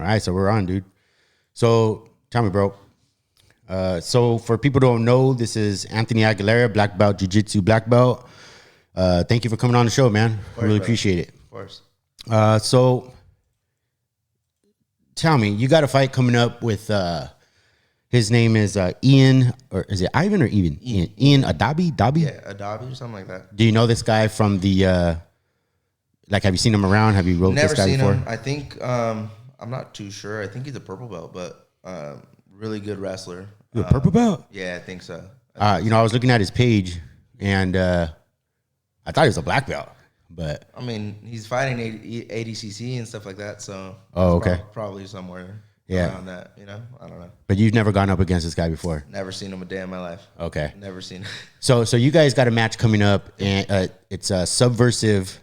All right, so we're on, dude. So tell me, bro. So for people who don't know, this is Anthony Aguilera, black belt, Jiu-Jitsu black belt. Thank you for coming on the show, man. I really appreciate it. Of course. So tell me, you got a fight coming up with his name is Ian, or is it Ivan or Ian? Ian Daube? Yeah, Daube or something like that. Do you know this guy from the like, have you seen him around? Have you wrote Never this guy seen before? him. I think I'm not too sure. I think he's a purple belt, but really good wrestler. You a purple belt? Yeah, I think so. You know, I was looking at his page, and I thought he was a black belt, but I mean, he's fighting ADCC and stuff like that. So okay, probably somewhere around that. You know, I don't know. But you've never gone up against this guy before? Never seen him a day in my life. Okay, never seen him. So you guys got a match coming up, and it's Subversiv.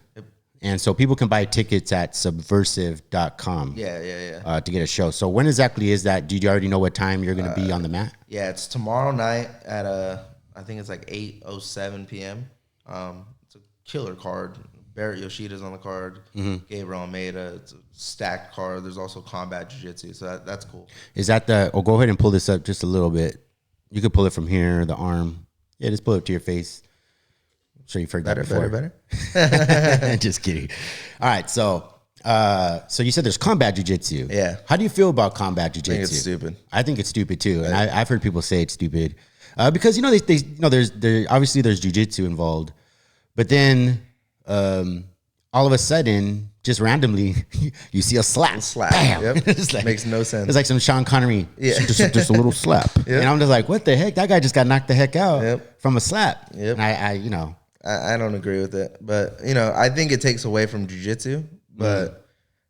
And so people can buy tickets at subversiv.com. Yeah. To get a show. So when exactly is that? Do you already know what time you're going to be on the mat? Yeah, it's tomorrow night at I think it's like 8:07 p.m. It's a killer card. Barrett Yoshida's on the card. Gabriel Almeida. It's a stacked card. There's also combat jiu-jitsu, so that's cool. Is that the? Oh, go ahead and pull this up just a little bit. You could pull it from here, the arm. Yeah, just pull it to your face. Sure you've heard that before. Better. Just kidding. All right, so you said there's combat jiu-jitsu. Yeah. How do you feel about combat jiu-jitsu? I think it's stupid. I think it's stupid too, and I've heard people say it's stupid because you know they you know there's obviously there's jiu-jitsu involved, but then all of a sudden, just randomly, you see a slap. Bam. Yep. It's like, makes no sense. It's like some Sean Connery. Yeah. Just a little slap. Yep. And I'm just like, what the heck? That guy just got knocked the heck out from a slap. Yep. And I you know. I don't agree with it. But, you know, I think it takes away from jiu-jitsu. But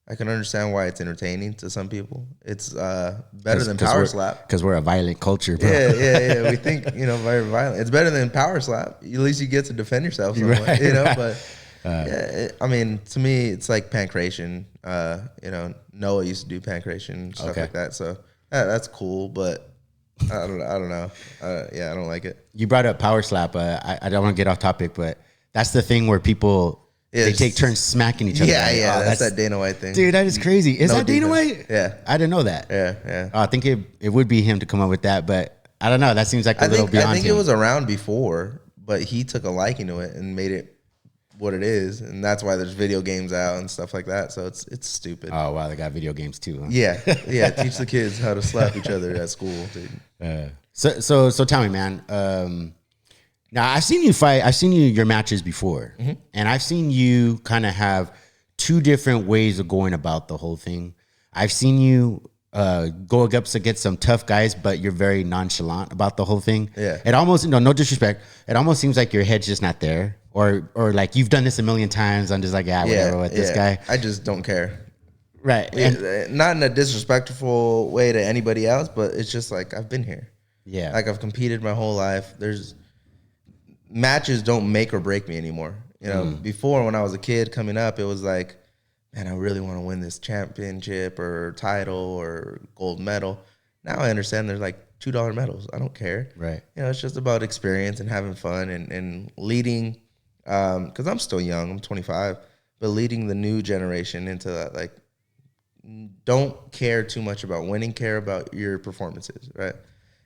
I can understand why it's entertaining to some people. It's better than power slap. Because we're a violent culture, bro. Yeah. We think, you know, very violent. It's better than power slap. At least you get to defend yourself somewhat, right, you know. Right. But, I mean, to me, it's like pancration. You know, Noah used to do pancration, stuff like that. So that's cool, but I don't know. I don't like it. You brought up power slap. I don't want to get off topic, but that's the thing where people they take turns smacking each other. Yeah, that's that Dana White thing. Dude, that is crazy. Is that Dana White? Yeah. I didn't know that. Yeah. I think it would be him to come up with that, but I don't know. That seems like a little beyond him. I think it was around before, but he took a liking to it and made it what it is, and that's why there's video games out and stuff like that. So it's stupid. Oh wow, they got video games too. Huh? Yeah. Teach the kids how to slap each other at school, dude. So tell me, man. Now I've seen you fight. I've seen your matches before, and I've seen you kind of have two different ways of going about the whole thing. I've seen you go up against some tough guys, but you're very nonchalant about the whole thing. Yeah. It almost no disrespect. It almost seems like your head's just not there, or like you've done this a million times. I'm just like whatever with this guy. I just don't care. Right. And not in a disrespectful way to anybody else, but it's just like I've been here. Yeah. Like I've competed my whole life. There's matches don't make or break me anymore. You know, before when I was a kid coming up, it was like, man, I really want to win this championship or title or gold medal. Now I understand there's like $2 medals. I don't care. Right. You know, it's just about experience and having fun and leading. Because I'm still young. I'm 25. But leading the new generation into that, like, don't care too much about winning. Care about your performances, right?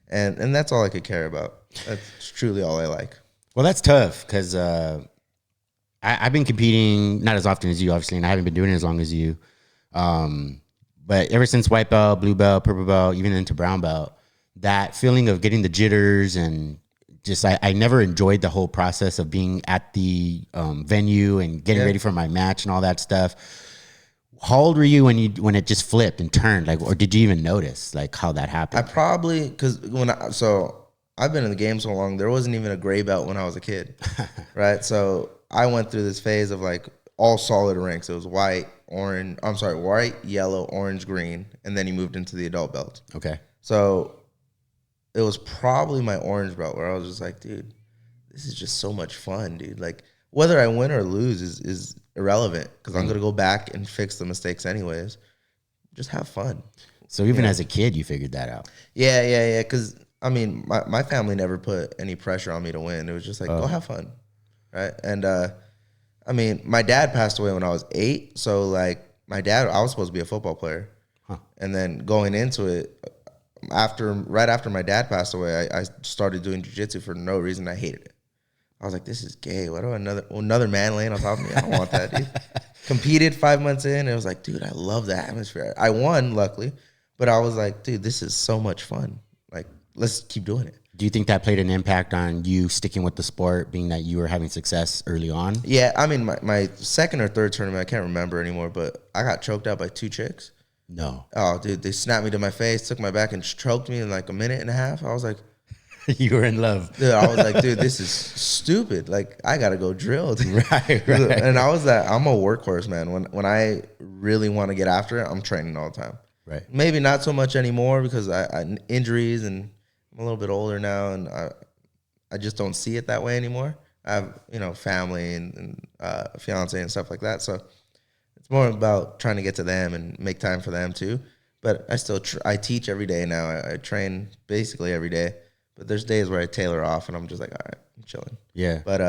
And that's all I could care about. That's truly all I like. Well, that's tough because I've been competing not as often as you, obviously, and I haven't been doing it as long as you. But ever since white belt, blue belt, purple belt, even into brown belt, that feeling of getting the jitters and just I never enjoyed the whole process of being at the venue and getting ready for my match and all that stuff. How old were you when it just flipped and turned? Like, or did you even notice like how that happened? I probably because I've been in the game so long, there wasn't even a gray belt when I was a kid, right? So I went through this phase of like all solid ranks. It was white, yellow, orange, green, and then he moved into the adult belt. Okay. So it was probably my orange belt where I was just like, dude, this is just so much fun, dude. Like whether I win or lose is irrelevant because I'm going to go back and fix the mistakes anyways. Just have fun. So even as a kid, you figured that out? Yeah. Because, I mean, my family never put any pressure on me to win. It was just like, go have fun, right? And, I mean, my dad passed away when I was 8. So, like, I was supposed to be a football player. And then going into it, right after my dad passed away, I started doing jiu-jitsu for no reason. I hated it. I was like, this is gay. What do another man laying on top of me? I don't want that, dude. Competed 5 months in. And it was like, dude, I love the atmosphere. I won, luckily. But I was like, dude, this is so much fun. Like, let's keep doing it. Do you think that played an impact on you sticking with the sport, being that you were having success early on? Yeah, I mean, my second or third tournament, I can't remember anymore, but I got choked out by 2 chicks. No. Oh, dude, they snapped me to my face, took my back, and choked me in like a minute and a half. I was like, you were in love. Dude, I was like, dude, this is stupid. Like, I gotta go drill. Right. And I'm a workhorse, man. When I really want to get after it, I'm training all the time. Right. Maybe not so much anymore because I injuries and I'm a little bit older now, and I just don't see it that way anymore. I have family and fiance and stuff like that, so it's more about trying to get to them and make time for them too. But I still I teach every day now. I train basically every day. But there's days where I tailor off and I'm just like, all right, I'm chilling. Yeah. But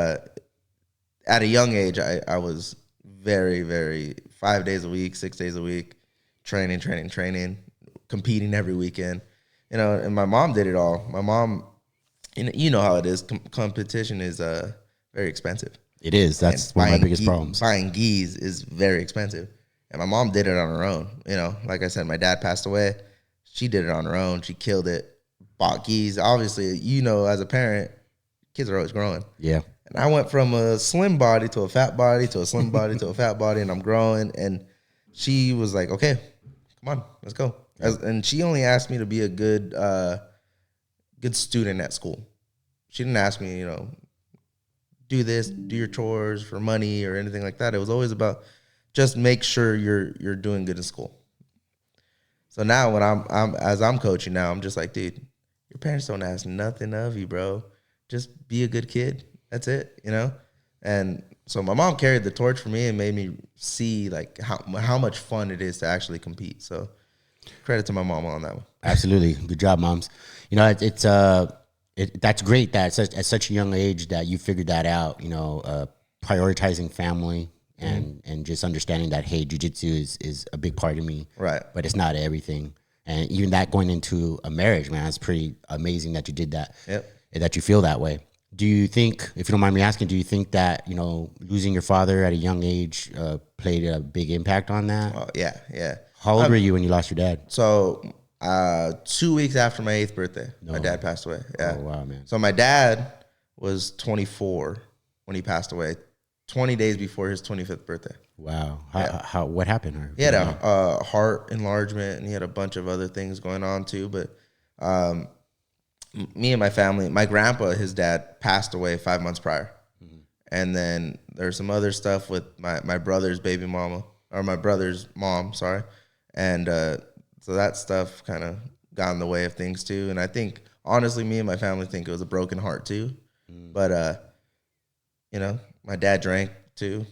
at a young age, I was very, very 5 days a week, 6 days a week, training, competing every weekend. And my mom did it all. My mom, you know how it is. Competition is very expensive. It is. That's one of my biggest problems. Buying gis is very expensive. And my mom did it on her own. Like I said, my dad passed away. She did it on her own. She killed it. Bought gis. Obviously, as a parent, kids are always growing. Yeah. And I went from a slim body to a fat body to a slim body to a fat body, and I'm growing. And she was like, okay, come on, let's go. And she only asked me to be a good student at school. She didn't ask me, do this, do your chores for money or anything like that. It was always about just make sure you're doing good in school. So now when I'm coaching now, I'm just like, dude, your parents don't ask nothing of you, bro. Just be a good kid. That's it, And so my mom carried the torch for me and made me see like how much fun it is to actually compete. So credit to my mom on that one. Absolutely, good job, moms. It's that's great that at such a young age that you figured that out. Prioritizing family and just understanding that, hey, jiu-jitsu is a big part of me, right? But it's not everything. And even that going into a marriage, man, it's pretty amazing that you did that. Yep. That you feel that way. Do you think, if you don't mind me asking, do you think that, losing your father at a young age played a big impact on that? Yeah. How old were you when you lost your dad? So 2 weeks after my 8th birthday, my dad passed away. Yeah. Oh, wow, man. So my dad was 24 when he passed away, 20 days before his 25th birthday. Wow. How what happened? He had a heart enlargement, and he had a bunch of other things going on too. But me and my family, my grandpa, his dad, passed away 5 months prior. Mm-hmm. And then there's some other stuff with my brother's baby mama, or my brother's mom, sorry. And so that stuff kind of got in the way of things too. And I think, honestly, me and my family think it was a broken heart too. Mm. But, my dad drank too.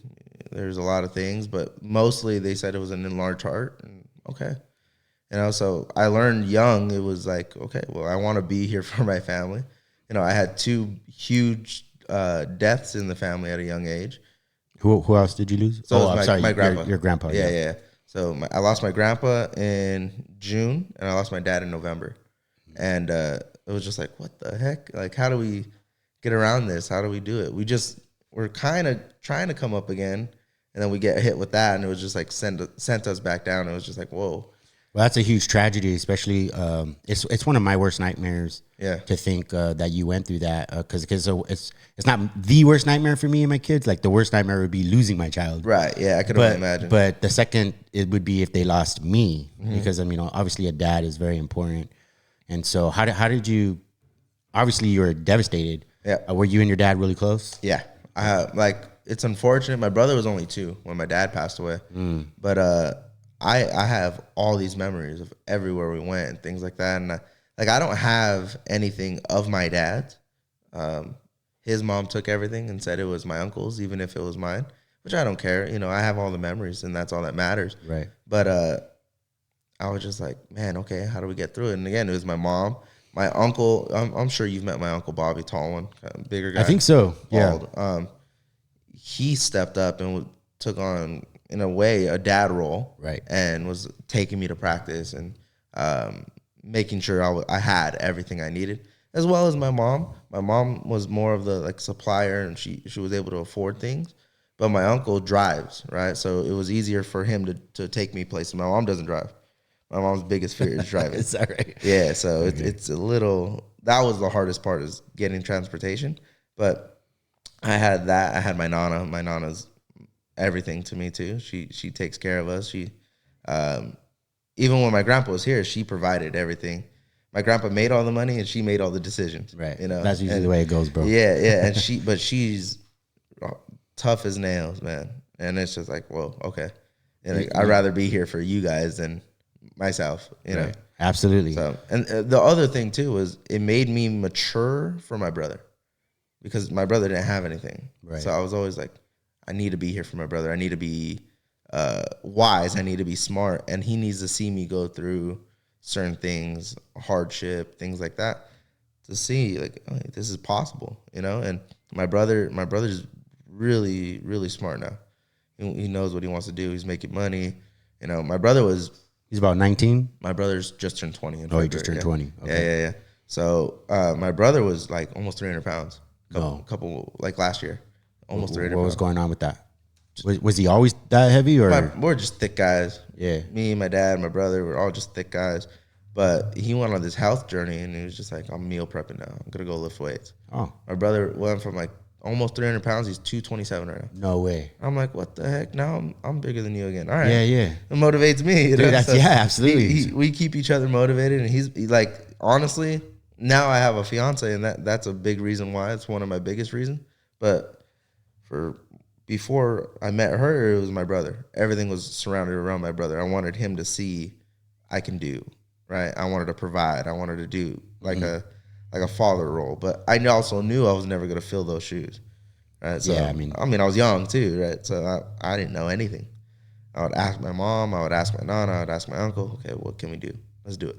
There's a lot of things, but mostly they said it was an enlarged heart. And okay. So I learned young, it was like, okay, well, I want to be here for my family. I had 2 huge deaths in the family at a young age. Who else did you lose? So my grandpa. Your grandpa. Yeah. So I lost my grandpa in June, and I lost my dad in November. And it was just like, what the heck? Like, how do we get around this? How do we do it? We're kind of trying to come up again, and then we get hit with that, and it was just like sent us back down. It was just like, whoa. Well, that's a huge tragedy, especially it's one of my worst nightmares. Yeah. To think that you went through that, because it's not the worst nightmare for me and my kids. Like, the worst nightmare would be losing my child. Right. Yeah, I could only imagine. But the second it would be if they lost me, because obviously a dad is very important. And so how did you? Obviously, you were devastated. Yeah. Were you and your dad really close? Yeah. It's unfortunate. My brother was only 2 when my dad passed away. But I have all these memories of everywhere we went and things like that. And I don't have anything of my dad. His mom took everything and said it was my uncle's, even if it was mine, which I don't care. I have all the memories, and that's all that matters. Right. But I was just like, man, okay, how do we get through it? And again, it was my mom. My uncle, I'm sure you've met my Uncle Bobby, tall one, kind of bigger guy. I think so, bald. Yeah. He stepped up and took on in a way, a dad role. Right. And was taking me to practice and making sure I had everything I needed, as well as my mom. My mom was more of the like supplier, and she was able to afford things. But my uncle drives, right? So it was easier for him to take me places. My mom doesn't drive. My mom's biggest fear is driving. Is that right? Yeah, so it's a little, that was the hardest part, is getting transportation. But I had that. I had my Nana. My Nana's everything to me too. She takes care of us. She, even when my grandpa was here, she provided everything. My grandpa made all the money and she made all the decisions. Right. That's usually the way it goes, bro. Yeah, yeah. And she's tough as nails, man. And it's just like, well, okay. And like, I'd rather be here for you guys than myself, you know. Absolutely. So, and the other thing too was it made me mature for my brother, because my brother didn't have anything. Right. So I was always like, I need to be here for my brother. I need to be wise. I need to be smart, and he needs to see me go through certain things, hardship, things like that, to see like, oh, this is possible, you know. And my brother's really, really smart now. He knows what he wants to do. He's making money. You know, my brother was. He's about 19. My brother's just turned 20. In February. He just turned 20. Okay. Yeah. So my brother was like almost 300 pounds. Couple like last year, almost 300 pounds. What was going on with that? Was he always that heavy, or? We're just thick guys. Yeah. Me, my dad, my brother, we're all just thick guys. But he went on this health journey, and he was just like, I'm meal prepping now. I'm going to go lift weights. Oh. My brother went from like almost 300 pounds. He's 227 right now. No way. I'm like, what the heck? Now I'm bigger than you again. All right. Yeah. It motivates me. You know? Dude, so absolutely. We keep each other motivated, and he's like, honestly, now I have a fiance, and that's a big reason why. It's one of my biggest reasons. But before I met her, it was my brother. Everything was surrounded around my brother. I wanted him to see I can do, right? I wanted to provide. I wanted to do like a father role. But I also knew I was never going to fill those shoes, right? So, I mean, I was young too, right? So I didn't know anything. I would ask my mom. I would ask my nana. I would ask my uncle. Okay, what can we do? Let's do it.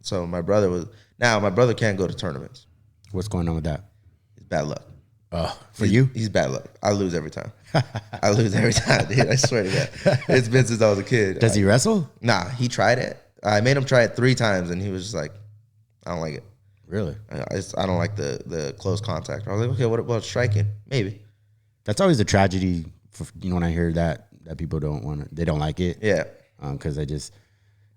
So my brother can't go to tournaments. What's going on with that? It's bad luck. For you? He's bad luck. I lose every time. I lose every time, dude. I swear to God. It's been since I was a kid. Does he wrestle? Nah, he tried it. I made him try it 3 times, and he was just like, I don't like it. Really? I don't like the close contact. I was like, okay, what about striking? Maybe. That's always a tragedy for, when I hear that people they don't like it. Yeah. Because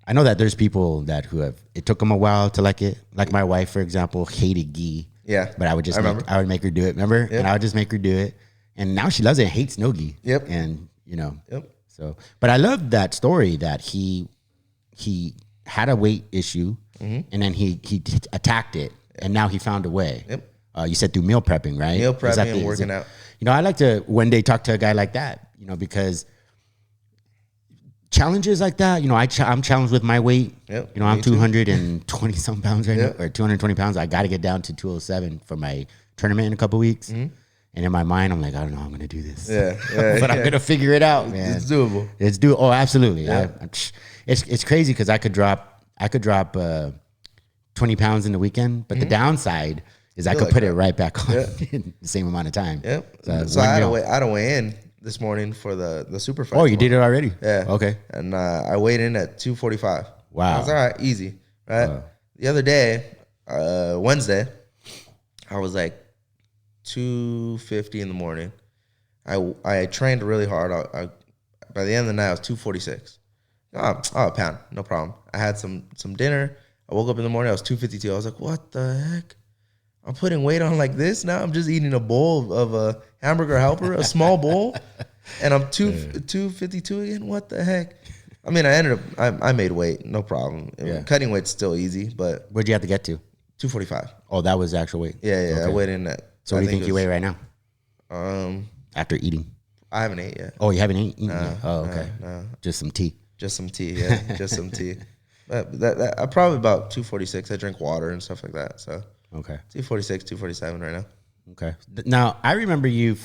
I know that there's people it took them a while to like it. Like my wife, for example, hated gi. Yeah. But I would make her do it, remember? Yep. And I would just make her do it. And now she loves it, hates no gi. Yep. And, Yep. So, but I love that story that he had a weight issue, and then he attacked it, and now he found a way. Yep. You said through meal prepping, right? Meal prepping and working out. I like to one day talk to a guy like that, because challenges like that, I'm challenged with my weight. Yep, I'm 220 some pounds right now, or 220 pounds. I got to get down to 207 for my tournament in a couple weeks. Mm-hmm. And in my mind, I'm like, I don't know, I'm going to do this. Yeah. But I'm going to figure it out, man. It's doable. Oh, absolutely. Yeah. It's crazy because I could drop 20 pounds in the weekend, but the downside is I could put it right back on in the same amount of time. Yep. So I had to weigh in this morning for the super fight. Oh, you did it already? Yeah. Okay. And I weighed in at 245. Wow. I was all right, easy, right? Wow. The other day, Wednesday, I was like 250 in the morning. I trained really hard. By the end of the night, I was 246. Oh, a pound, no problem. I had some dinner. I woke up in the morning, I was 252. I was like, what the heck? I'm putting weight on like this now? I'm just eating a bowl of a hamburger helper, a small bowl, and I'm 252 again? What the heck? I mean, I made weight, no problem. Yeah. Cutting weight's still easy, but... Where'd you have to get to? 245. Oh, that was the actual weight? Yeah, okay. I weighed in that. So what do you think you weigh right now? After eating? I haven't ate yet. Oh, you haven't eaten yet? Oh, okay. No. Just some tea. Just some tea, yeah. Just some tea. That I'm probably about 246. I drink water and stuff like that, so... Okay. 246, 247 right now. Okay. Now, I remember you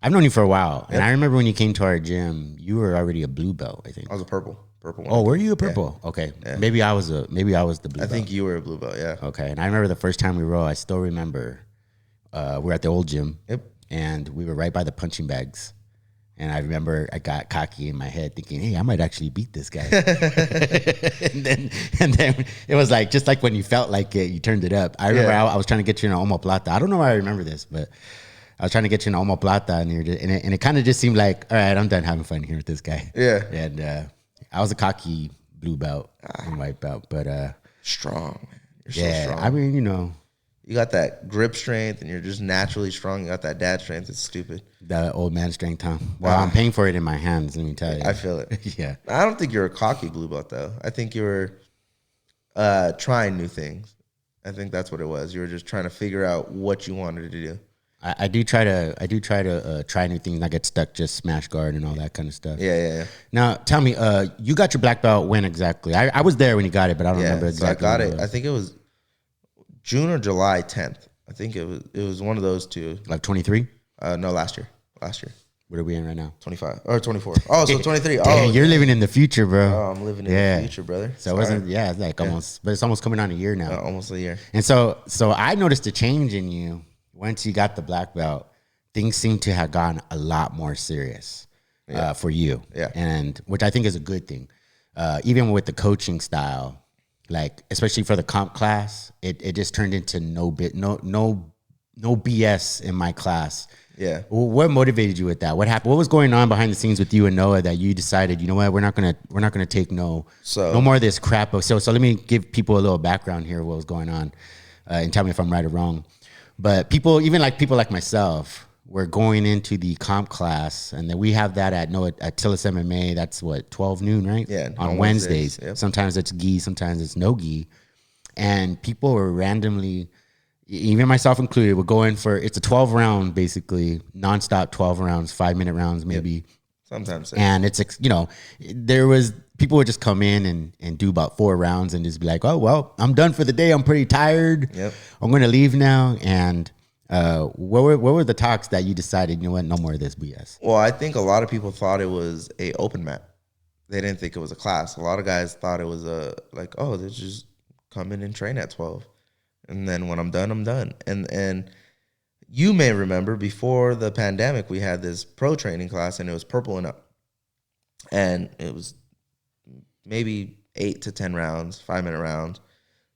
I've known you for a while, and I remember when you came to our gym, you were already a blue belt, I think. I was a purple one. Oh, were you a purple? Yeah. Okay. Yeah. Maybe I was the blue belt. I think you were a blue belt, yeah. Okay. And I remember the first time we rode, I still remember we were at the old gym. Yep. And we were right by the punching bags. And I remember I got cocky in my head thinking, hey, I might actually beat this guy. and then it was like, just like when you felt like it, you turned it up. I remember I was trying to get you in an omoplata. I don't know why I remember this, but I was trying to get you in an omoplata, and it kind of just seemed like, all right, I'm done having fun here with this guy. Yeah. And I was a cocky blue belt and white belt, but strong. You're so strong. I mean, you know. You got that grip strength, and you're just naturally strong. You got that dad strength. It's stupid. The old man strength, huh? Well, I'm paying for it in my hands, let me tell you. I feel it. Yeah. I don't think you're a cocky blue belt, though. I think you were trying new things. I think that's what it was. You were just trying to figure out what you wanted to do. I do try to try new things, not get stuck just smash guard and all that kind of stuff. Yeah. Now, tell me, you got your black belt when exactly? I was there when you got it, but I don't remember exactly. So I got it. I think it was June or July 10th. I think it was one of those two. Like 23? No, last year. What are we in right now? 25 or 24. Oh, so 23. Dang, you're living in the future, bro. Oh, I'm living in the future, brother. So it wasn't, it's like almost, but it's almost coming on a year now. Almost a year. And so I noticed a change in you once you got the black belt. Things seem to have gone a lot more serious for you. Yeah. And which I think is a good thing. Even with the coaching style, like especially for the comp class, it just turned into no BS in my class. Yeah. What motivated you with that? What happened? What was going on behind the scenes with you and Noah that you decided, you know what, we're not gonna take no more of this crap. So let me give people a little background here of what was going on, and tell me if I'm right or wrong. But people like myself, were going into the comp class, and then we have that at Tillis MMA. That's what, 12 noon, right? Yeah. On Wednesdays. Yep. Sometimes it's gi, sometimes it's no gi. And people were randomly, even myself included, would go in for, it's a 12 round, basically, nonstop 12 rounds, 5-minute rounds, maybe. Yep. Sometimes. And it's, people would just come in and do about 4 rounds and just be like, oh, well, I'm done for the day. I'm pretty tired. Yep. I'm going to leave now. And what were the talks that you decided, you know what, no more of this BS? Well, I think a lot of people thought it was a open mat. They didn't think it was a class. A lot of guys thought it was they just come in and train at 12. And then when I'm done, I'm done. And you may remember before the pandemic, we had this pro training class, and it was purple and up. And it was maybe 8 to 10 rounds, 5-minute rounds,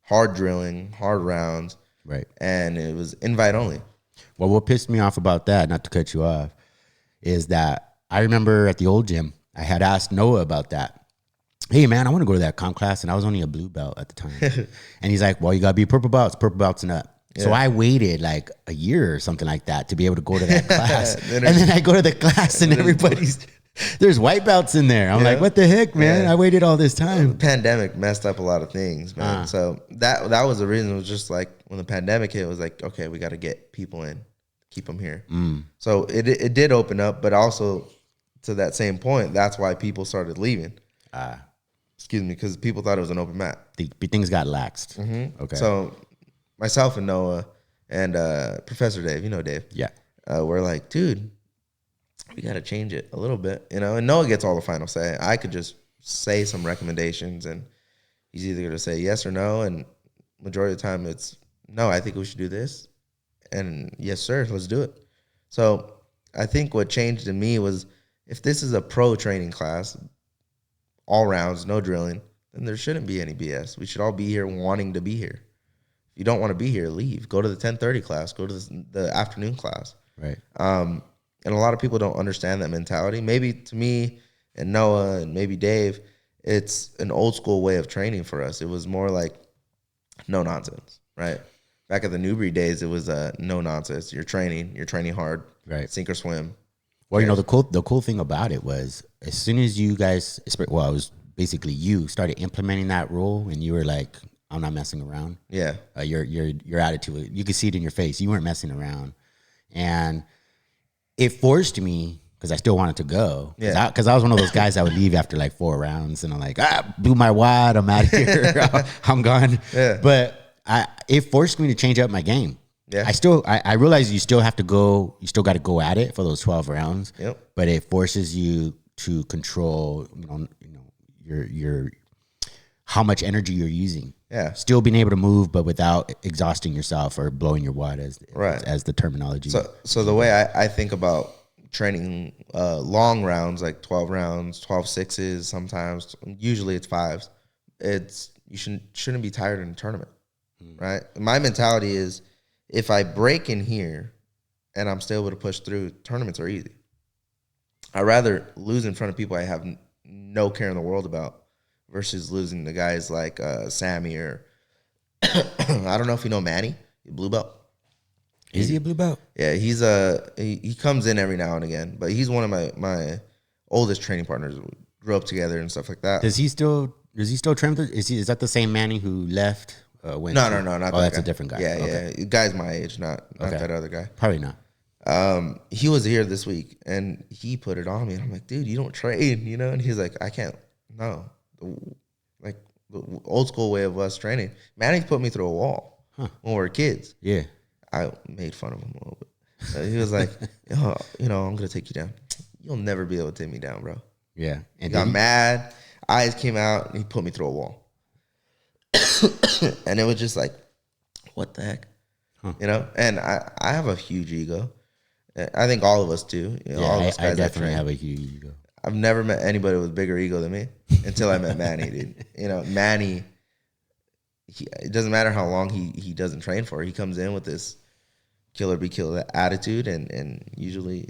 hard drilling, hard rounds. Right. And it was invite only. Well, what pissed me off about that, not to cut you off, is that I remember at the old gym, I had asked Noah about that. Hey, man, I want to go to that comp class. And I was only a blue belt at the time. And he's like, well, you got to be purple belts and up. Yeah. So I waited like a year or something like that to be able to go to that class. And then I go to the class and there's white belts in there. I'm like, what the heck, man? I waited all this time. The pandemic messed up a lot of things, man. So that was the reason. It was just like when the pandemic hit, it was like, okay, we got to get people in, keep them here. So it did open up, but also to that same point, that's why people started leaving. Excuse me, because people thought it was an open mat. Things got laxed. Mm-hmm. Okay. So myself and Noah and Professor Dave, Dave. Yeah. We're like, dude, we got to change it a little bit, and Noah gets all the final say. I could just say some recommendations, and he's either going to say yes or no, and majority of the time it's, no, I think we should do this, and yes, sir, let's do it. So I think what changed in me was, if this is a pro training class, all rounds, no drilling, then there shouldn't be any BS. We should all be here wanting to be here. If you don't want to be here, leave. Go to the 10:30 class. Go to the afternoon class. Right. And a lot of people don't understand that mentality. Maybe to me and Noah and maybe Dave, it's an old school way of training for us. It was more like no nonsense, right? Back at the Newbury days, it was no nonsense. You're training hard, right? Sink or swim. Well, the cool thing about it was, as soon as you guys, well, it was basically you started implementing that rule, and you were like, I'm not messing around. Yeah. Your attitude, you could see it in your face. You weren't messing around, and it forced me, because I still wanted to go. Because I was one of those guys that would leave after like 4 rounds, and I'm like, blew my wad, I'm out of here, I'm gone. Yeah. But it forced me to change up my game. Yeah. I realize you still have to go. You still got to go at it for those 12 rounds. Yep. But it forces you to control, your how much energy you're using. Yeah. Still being able to move, but without exhausting yourself or blowing your wad, as right. as the terminology. So the way I think about training long rounds, like 12 rounds, 12 sixes sometimes. Usually it's fives. You shouldn't be tired in a tournament, right? My mentality is if I break in here and I'm still able to push through, tournaments are easy. I'd rather lose in front of people I have no care in the world about versus losing to guys like Sammy or I don't know if you know Manny, blue belt. Is he a blue belt? Yeah, he comes in every now and again, but he's one of my oldest training partners. We grew up together and stuff like that. Does he still train with? Is that the same Manny who left? No, not that that's guy. A different guy. Yeah, okay. yeah. Guy's my age, not that other guy. Probably not. He was here this week and he put it on me, and I'm like, dude, you don't train, you know? And he's like, I can't. No, like the old school way of us training. Manny put me through a wall when we were kids. Yeah. I made fun of him a little bit. He was like, oh, I'm going to take you down. You'll never be able to take me down, bro. Yeah. And he got mad. Eyes came out, and he put me through a wall. And it was just like, what the heck? You know? And I have a huge ego. I think all of us do. You know, all of us guys I definitely have a huge ego. I've never met anybody with bigger ego than me until I met Manny, dude. You know, Manny, it doesn't matter how long he doesn't train for. He comes in with this killer be killer attitude, and usually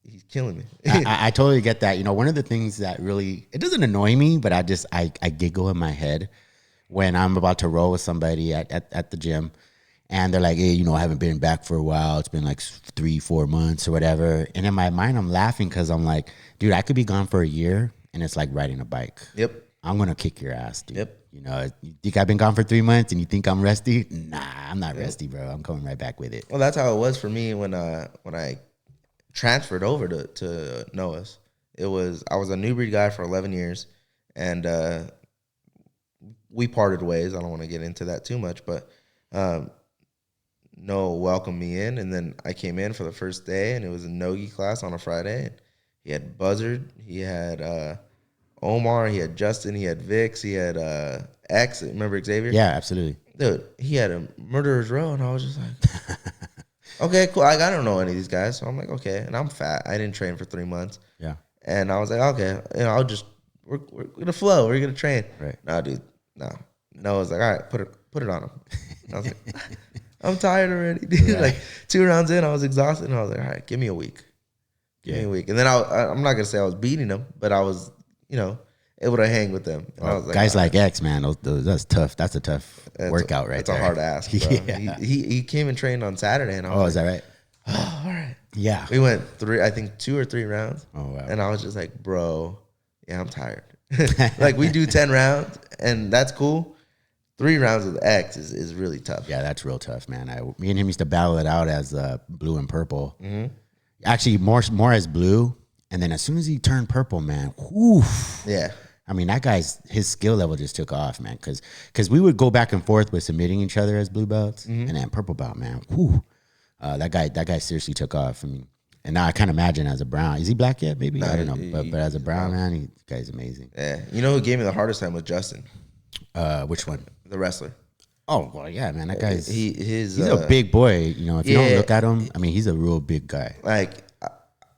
he's killing me. I totally get that. You know, one of the things that really, it doesn't annoy me, but I giggle in my head when I'm about to roll with somebody at the gym, and they're like, hey, you know, I haven't been back for a while. It's been like 3-4 months or whatever. And in my mind, I'm laughing because I'm like, dude, I could be gone for a year, and it's like riding a bike. Yep. I'm going to kick your ass, dude. Yep. You know, you think I've been gone for 3 months and you think I'm rusty? Nah, I'm not rusty, bro. I'm coming right back with it. Well, that's how it was for me when I transferred over to Noah's. I was a New Breed guy for 11 years, and we parted ways. I don't want to get into that too much, but Noah welcomed me in, and then I came in for the first day, and it was a no-gi class on a Friday. And he had Buzzard, he had Omar, he had Justin, he had Vix, he had X. Remember Xavier? Yeah, absolutely. Dude, he had a murderer's row, and I was just like, okay, cool. I don't know any of these guys, so I'm like, okay. And I'm fat. I didn't train for 3 months. Yeah. And I was like, okay, you know, we're gonna flow. We're gonna train. Right. No, dude, no. No, I was like, all right, put it on him. And I was like, I'm tired already, dude. Right. Like 2 rounds in, I was exhausted, and I was like, all right, give me a week. Give me a week. And then I'm not gonna say I was beating them, but I was, you know, able to hang with them. And I was like, guys like X, man, that's tough. That's a tough workout right there. It's a hard ask, bro. Yeah. He came and trained on Saturday, and I was is that right? Oh, all right. Yeah. We went 2 or 3 rounds. Oh, wow. And I was just like, bro, yeah, I'm tired. Like, we do 10 rounds, and that's cool. 3 rounds with X is really tough. Yeah, that's real tough, man. Me and him used to battle it out as blue and purple. Mm-hmm. Actually, more as blue. And then as soon as he turned purple, man, whew. Yeah. I mean, his skill level just took off, man. Because we would go back and forth with submitting each other as blue belts. Mm-hmm. And then purple belt, man, whew. That guy seriously took off. I mean, and now I can't imagine as a brown. Is he black yet? Maybe I don't know. But as a brown man, the guy's amazing. Yeah, you know who gave me the hardest time was Justin. Which one? The wrestler. Oh well, yeah, man. That guy's he's a big boy. You know, if you don't look at him, I mean, he's a real big guy. Like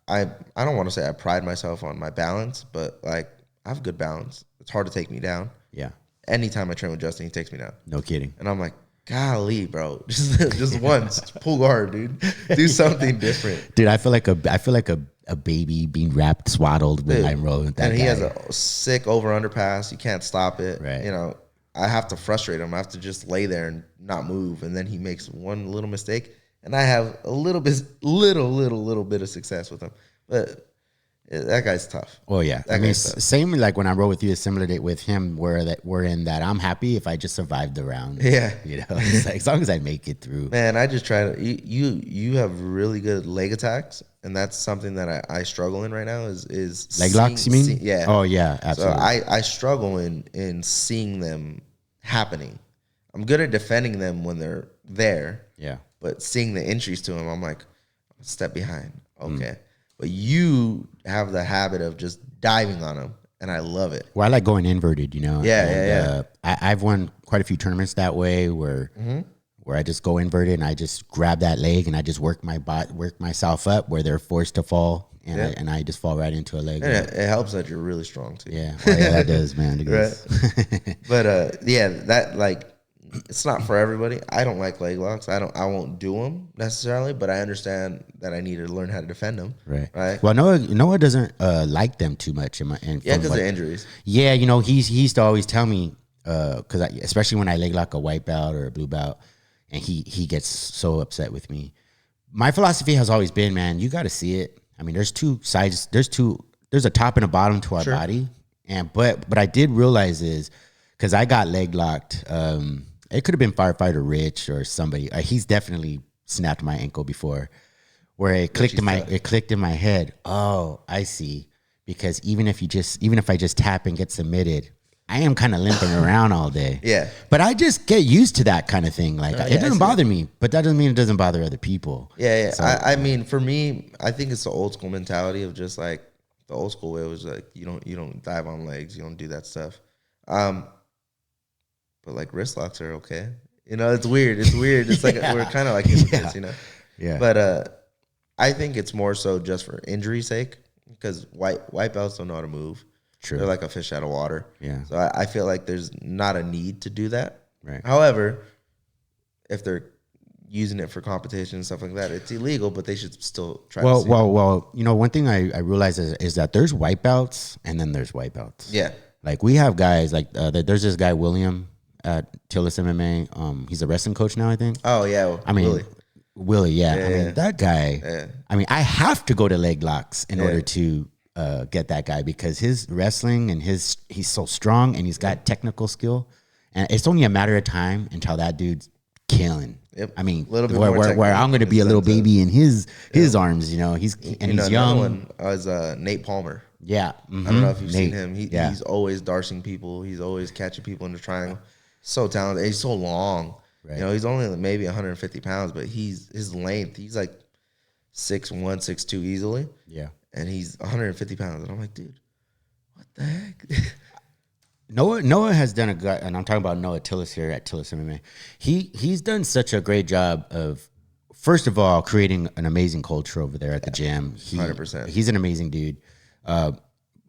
I don't want to say I pride myself on my balance, but like I have good balance. It's hard to take me down. Yeah. Anytime I train with Justin, he takes me down. No kidding. And I'm like, golly, bro, just once, pull guard, dude. Do something different, dude. I feel like a baby being wrapped, swaddled when I'm rolling with that. And he has a sick over underpass. You can't stop it. Right. You know, I have to frustrate him. I have to just lay there and not move, and then he makes one little mistake, and I have a little bit of success with him. But that guy's tough. Oh yeah, I mean, same like when I roll with you, is similar to with him, we're in that I'm happy if I just survive the round. Yeah, you know, it's like, as long as I make it through. Man, I just try to. You have really good leg attacks, and that's something that I struggle in right now. Is leg locks? You mean? Yeah. Oh yeah, absolutely. So I struggle in seeing them happening. I'm good at defending them when they're there. Yeah. But seeing the entries to them, I'm like, step behind. Okay. But you have the habit of just diving on them, and I love it. Well, I like going inverted, you know. Yeah. I've won quite a few tournaments that way where where I just go inverted and I just grab that leg and I just work myself up where they're forced to fall. And I just fall right into a leg. And it helps that you're really strong too. Yeah. Oh, yeah, that does, man. Right. But yeah, that like, it's not for everybody. I don't like leg locks. I won't do them necessarily, but I understand that I need to learn how to defend them. Right. Well, Noah doesn't like them too much. Because of injuries. Yeah, you know, he used to always tell me, because especially when I leg lock a white belt or a blue belt, and he gets so upset with me. My philosophy has always been, man, you got to see it. I mean, there's two sides. There's a top and a bottom to our body, but I did realize is because I got leg locked. It could have been firefighter Rich or somebody. He's definitely snapped my ankle before, where it clicked in my head. Oh, I see. Because even if I just tap and get submitted, I am kind of limping around all day. Yeah. But I just get used to that kind of thing. Like it doesn't bother me, but that doesn't mean it doesn't bother other people. Yeah. So, I mean, for me, I think it's the old school mentality of just like the old school way was like you don't dive on legs, you don't do that stuff. But like wrist locks are okay. You know, it's weird. It's like we're kind of like hypocrites, you know. Yeah. But I think it's more so just for injury's sake because white belts don't know how to move. True. They're like a fish out of water. Yeah. So I feel like there's not a need to do that. Right. However, if they're using it for competition and stuff like that, it's illegal, but they should still try to see it. Well, you know, one thing I realize is that there's white belts and then there's white belts. Yeah. Like we have guys like there's this guy, William at Tillis MMA. He's a wrestling coach now, I think. Oh, yeah. I mean, Willie, yeah. I mean, yeah. that guy, Yeah. I mean, I have to go to leg locks in order to get that guy because his wrestling and he's so strong and he's got technical skill. And it's only a matter of time until that dude's killing. Yep. I mean, little bit where I'm going to be a little baby in his arms, you know, he's young. One was Nate Palmer. Yeah. I don't know if you've seen him. He's always darcing people. He's always catching people in the triangle. So talented. He's so long. Right. You know, he's only maybe 150 pounds, but his length, he's like 6'1", 6'2" easily. Yeah. And he's 150 pounds. And I'm like, dude, what the heck? Noah has done and I'm talking about Noah Tillis here at Tillis MMA. He's done such a great job of, first of all, creating an amazing culture over there at the gym. 100%. He's an amazing dude. But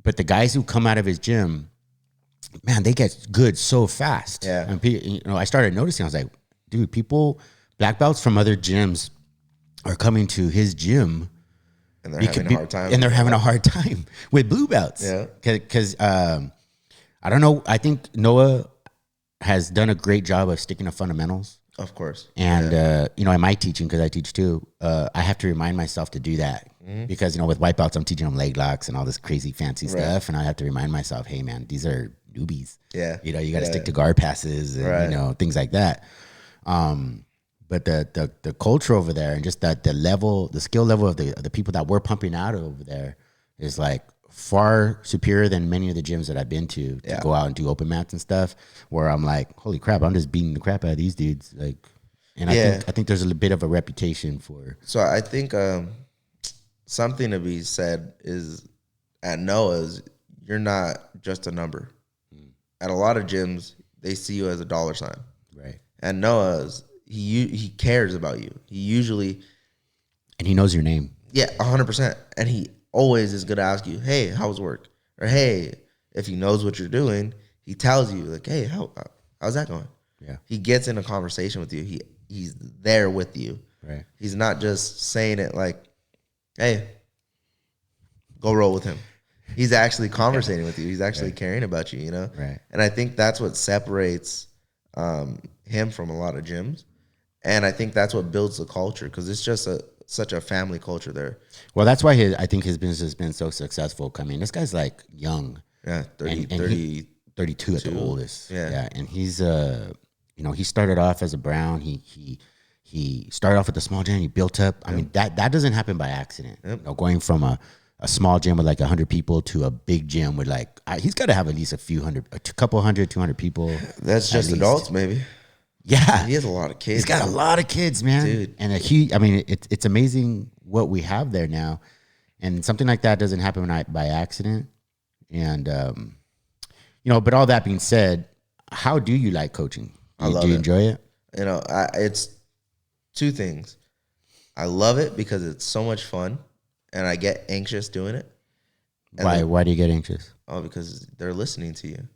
the guys who come out of his gym, man, they get good so fast. Yeah. And you know, I started noticing, I was like, dude, black belts from other gyms are coming to his gym. And they're having a hard time. And they're having a hard time with blue belts. Yeah. Because I don't know. I think Noah has done a great job of sticking to fundamentals. Of course. And, you know, in my teaching, because I teach too, I have to remind myself to do that. Because, you know, with white belts, I'm teaching them leg locks and all this crazy fancy stuff. And I have to remind myself, hey, man, these are newbies. Yeah. You know, you got to stick to guard passes and, you know, things like that. But the culture over there and just the skill level of the people that we're pumping out over there is like far superior than many of the gyms that I've been to go out and do open mats and stuff, where I'm like, holy crap, I'm just beating the crap out of these dudes. Like, and I think there's a bit of a reputation for. So I think something to be said is at Noah's, you're not just a number. At a lot of gyms, they see you as a dollar sign. Right. At Noah's, he cares about you. And he knows your name. Yeah, 100%. And he always is going to ask you, hey, how's work? Or, hey, if he knows what you're doing, he tells you, like, hey, how's that going? Yeah. He gets in a conversation with you. He's there with you. Right. He's not just saying it like, hey, go roll with him. He's actually conversating with you. He's actually caring about you, you know? Right. And I think that's what separates him from a lot of gyms. And I think that's what builds the culture because it's just such a family culture there. Well, that's why I think his business has been so successful. I mean, this guy's like young. Yeah, 32 at the oldest. Yeah. And he's you know, he started off as a brown. He started off with a small gym. He built up. I mean, that doesn't happen by accident. Yep. You know, going from a small gym with like 100 people to a big gym with like he's got to have at least a couple hundred, 200 people. That's just adults, maybe. Yeah, he has a lot of kids. He's got a lot of kids, man. Dude. And I mean, it's amazing what we have there now, and something like that doesn't happen by accident. And you know, but all that being said, how do you like coaching? I love do you it. enjoy it? You know, it's two things. I love it because it's so much fun, and I get anxious doing it. And Why do you get anxious? Oh, because they're listening to you,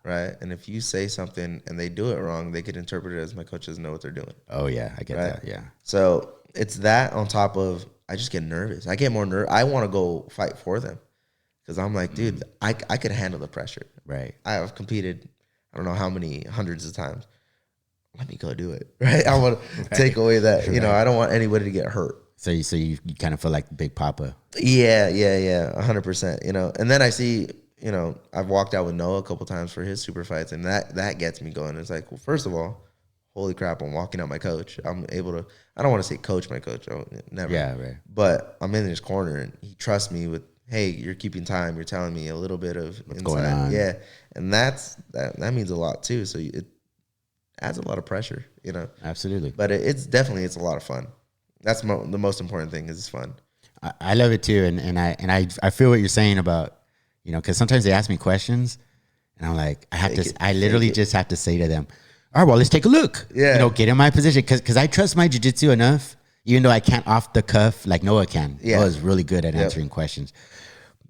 right? And if you say something and they do it wrong, they could interpret it as my coach doesn't know what they're doing. Oh yeah, I get right? that. Yeah. So it's that on top of I just get nervous. I get more nervous. I want to go fight for them because I'm like, dude, I could handle the pressure. Right. I have competed, I don't know how many hundreds of times. Let me go do it, right? I want to take away that, you know, I don't want anybody to get hurt. So you kind of feel like Big Papa. Yeah, 100%. You know, and then I see, you know, I've walked out with Noah a couple times for his super fights, and that gets me going. It's like, well, first of all, holy crap, I'm walking out my coach. I'm able to. I don't want to say coach my coach. Never. Yeah, right. But I'm in his corner, and he trusts me with, hey, you're keeping time. You're telling me a little bit of What's insight. going on. Yeah, and that means a lot too. So it adds a lot of pressure, you know. Absolutely. But it's definitely a lot of fun. That's the most important thing is it's fun. I love it too, and I feel what you're saying about, you know, because sometimes they ask me questions, and I'm like, I literally just have to say to them, all right, well, let's take a look. Yeah. You know, get in my position because I trust my jiu-jitsu enough, even though I can't off the cuff like Noah can. Yeah. Noah's really good at answering questions.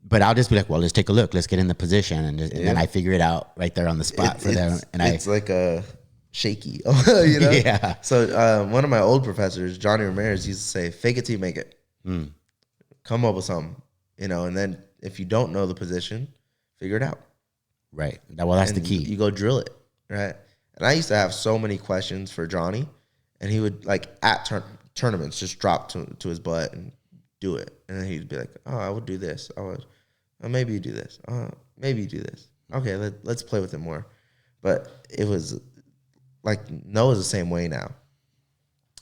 But I'll just be like, well, let's take a look. Let's get in the position, and then I figure it out right there on the spot for them. And it's like a shaky, you know. Yeah. So one of my old professors, Johnny Ramirez, used to say, "Fake it till you make it." Come up with something, you know, and then if you don't know the position, figure it out. Right. Well, that's the key. You go drill it, right? And I used to have so many questions for Johnny, and he would like at tournaments just drop to his butt and do it, and then he'd be like, "Oh, I would do this. I would, maybe you do this. Maybe you do this. Okay, let's play with it more." But it was like Noah's the same way now,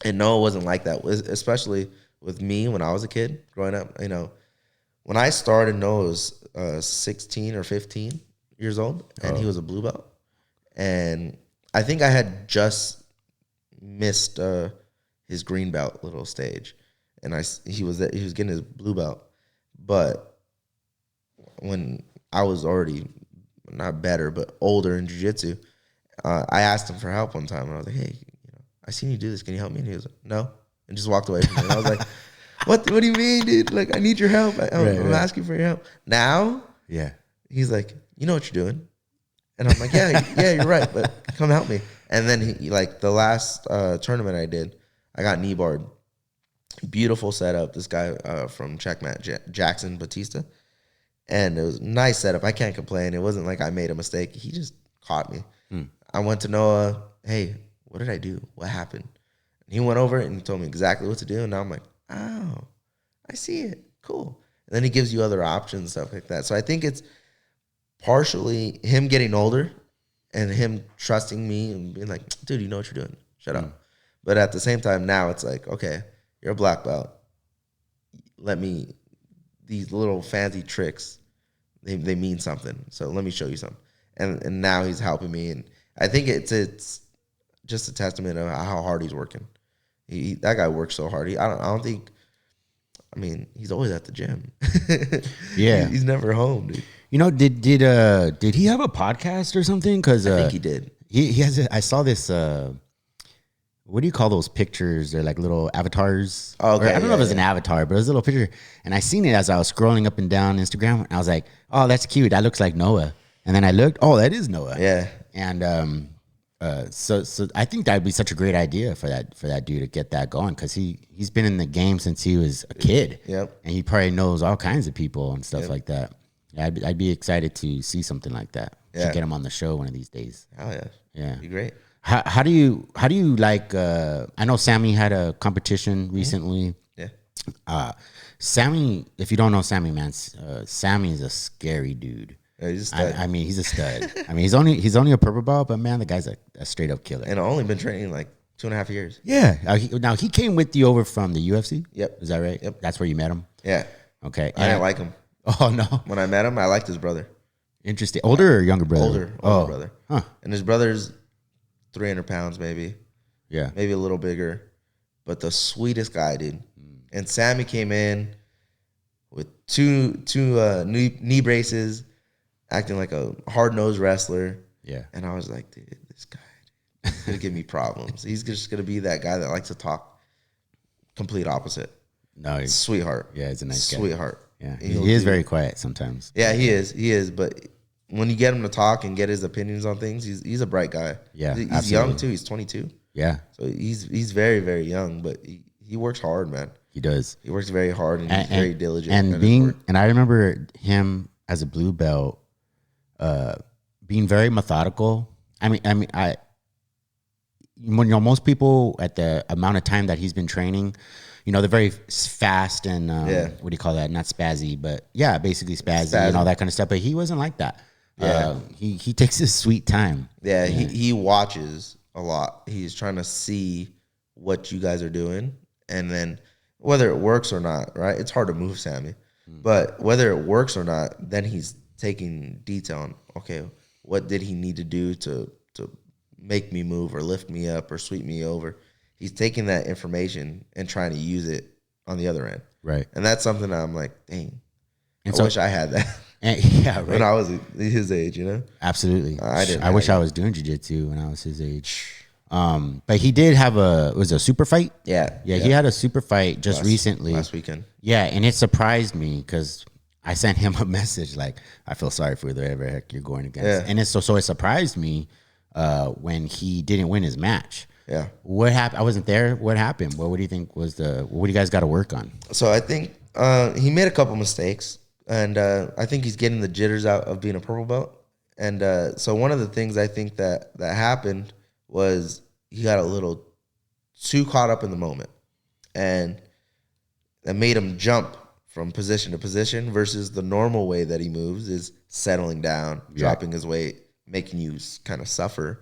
and Noah wasn't like that, especially with me when I was a kid growing up. You know, when I started, Noah was 16 or 15 years old, and he was a blue belt, and I think I had just missed his green belt little stage, and he was getting his blue belt, but when I was already not better but older in jiu-jitsu, I asked him for help one time, and I was like, "Hey, you know, I seen you do this. Can you help me?" And he was like, "No," and just walked away from me. And I was like, "What do you mean, dude? Like, I need your help. I'm asking for your help." Now, he's like, "You know what you're doing." And I'm like, yeah, you're right, but come help me. And then he, like the last tournament I did, I got knee barred. Beautiful setup. This guy from Checkmat, Jackson Batista. And it was a nice setup. I can't complain. It wasn't like I made a mistake. He just caught me. I went to Noah, "Hey, what did I do? What happened?" And he went over it and he told me exactly what to do. And now I'm like, oh, I see it. Cool. And then he gives you other options, stuff like that. So I think it's partially him getting older and him trusting me and being like, "Dude, you know what you're doing. Shut up." But at the same time, now it's like, okay, you're a black belt. These little fancy tricks, they mean something. So let me show you something. And now he's helping me. And I think it's just a testament of how hard he's working. That guy works so hard. I don't think, I mean, he's always at the gym. Yeah. He's never home, dude. You know, did he have a podcast or something? Because I think he did. He has. I saw this. What do you call those pictures? They're like little avatars. Oh, okay, I don't know if it's an avatar, but it was a little picture. And I seen it as I was scrolling up and down Instagram. And I was like, "Oh, that's cute. That looks like Noah." And then I looked. Oh, that is Noah. Yeah. And so I think that'd be such a great idea for that dude to get that going, because he's been in the game since he was a kid. Yep. And he probably knows all kinds of people and stuff like that. I'd be excited to see something like that. Yeah. Should get him on the show one of these days. Oh yeah. Yeah. Be great. How do you like? I know Sammy had a competition recently. Yeah. Sammy, if you don't know Sammy, man, Sammy is a scary dude. Yeah, he's a stud. I mean, he's a stud. I mean, he's only a purple belt, but man, the guy's a straight up killer. And I've only been training like 2.5 years. Yeah. Now he came with you over from the UFC. Yep. Is that right? Yep. That's where you met him. Yeah. Okay. I didn't like him. Oh no. When I met him, I liked his brother. Interesting. Older or younger brother? Older brother. Huh. And his brother's 300 pounds, maybe. Yeah. Maybe a little bigger. But the sweetest guy, dude. And Sammy came in with two knee braces, acting like a hard-nosed wrestler. Yeah. And I was like, dude, this guy. He's gonna give me problems. He's just gonna be that guy that likes to talk. Complete opposite. No, he's Sweetheart. Yeah, he's a nice guy. Sweetheart. Yeah, he is very quiet sometimes. Yeah, he is. But when you get him to talk and get his opinions on things, he's a bright guy. Yeah, he's young too. He's 22. Yeah, so he's very, very young, but he works hard, man. He does. He works very hard and he's very diligent. And I remember him as a blue belt, being very methodical. Most people at the amount of time that he's been training, they're very fast and what do you call that? Not spazzy, but yeah, basically spazzy and all that kind of stuff. But he wasn't like that. Yeah, he takes his sweet time. Yeah, he watches a lot. He's trying to see what you guys are doing, and then whether it works or not, right? It's hard to move Sammy, but whether it works or not, then he's taking detail on, okay, what did he need to do to make me move or lift me up or sweep me over? He's taking that information and trying to use it on the other end. Right. And that's something that I'm like, dang, I wish I had that. Yeah, right. When I was his age, Absolutely. I wish I was doing jiu-jitsu when I was his age. But he did have a super fight. Yeah. He had a super fight just recently. Last weekend. Yeah, and it surprised me because I sent him a message like, I feel sorry for whatever heck you're going against. Yeah. And it surprised me when he didn't win his match. Yeah. What happened? I wasn't there. What happened? What do you think what do you guys got to work on? So I think he made a couple mistakes, and I think he's getting the jitters out of being a purple belt. And so one of the things I think that happened was he got a little too caught up in the moment, and that made him jump from position to position versus the normal way that he moves is settling down, dropping his weight, making you kind of suffer.